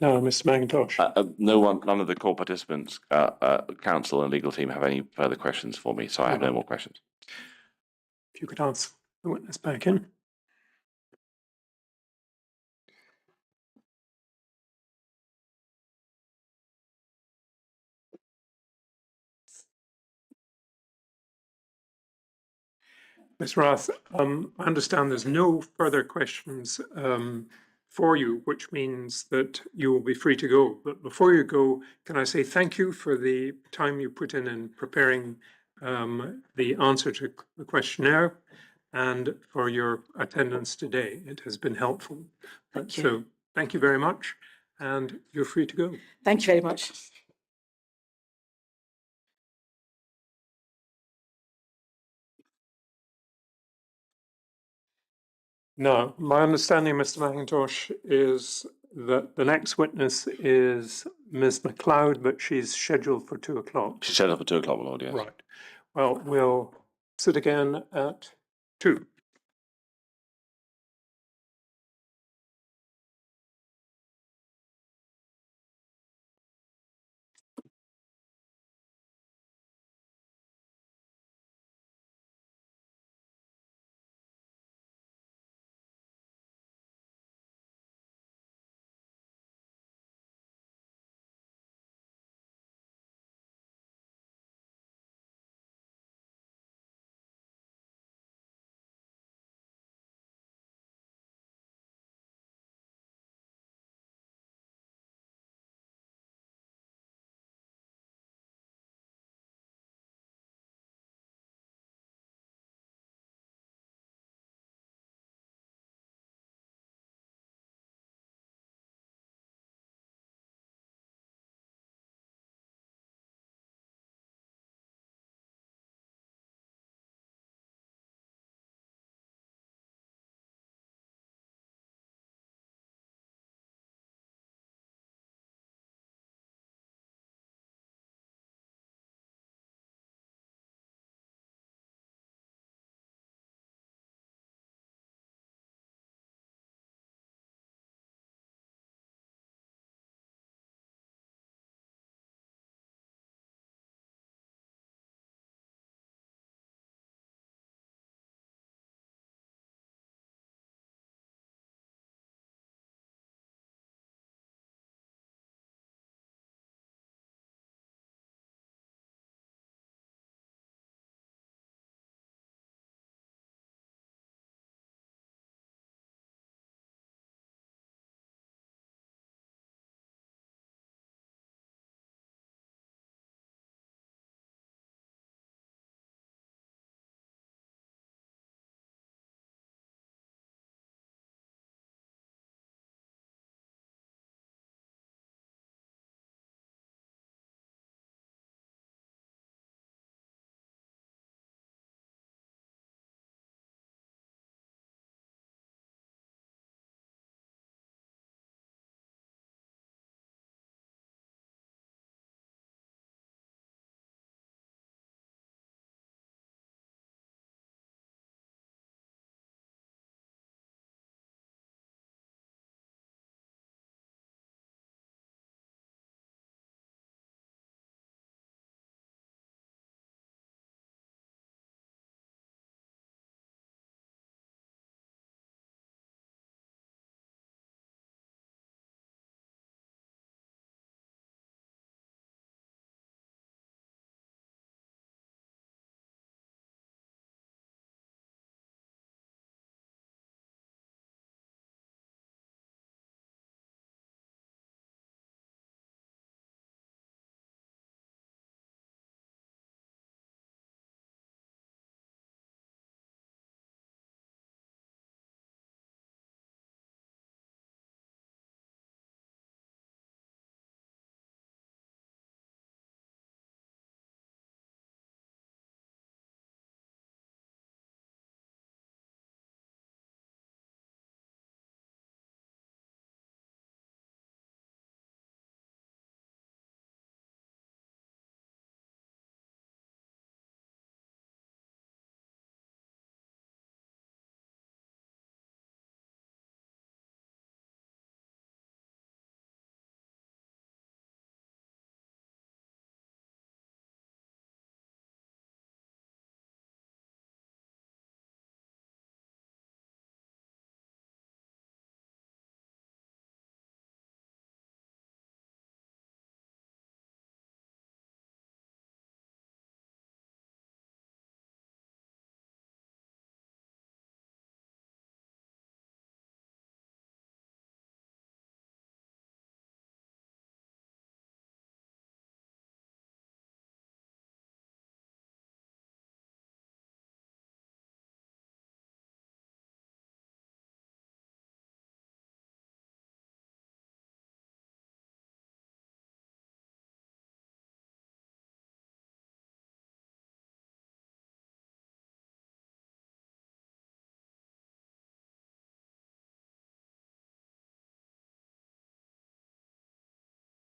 No, Mr. McIntosh. None of the core participants, council and legal team have any further questions for me, so I have no more questions. If you could ask the witness back in. Ms. Rath, I understand there's no further questions for you, which means that you will be free to go. But before you go, can I say thank you for the time you put in preparing the answer to the questionnaire and for your attendance today. It has been helpful. Thank you. So thank you very much, and you're free to go. Thank you very much. Now, my understanding, Mr. McIntosh, is that the next witness is Ms. McLeod, but she's scheduled for 2 o'clock. She's set up at 2 o'clock, my lord, yes. Right. Well, we'll sit again at 2.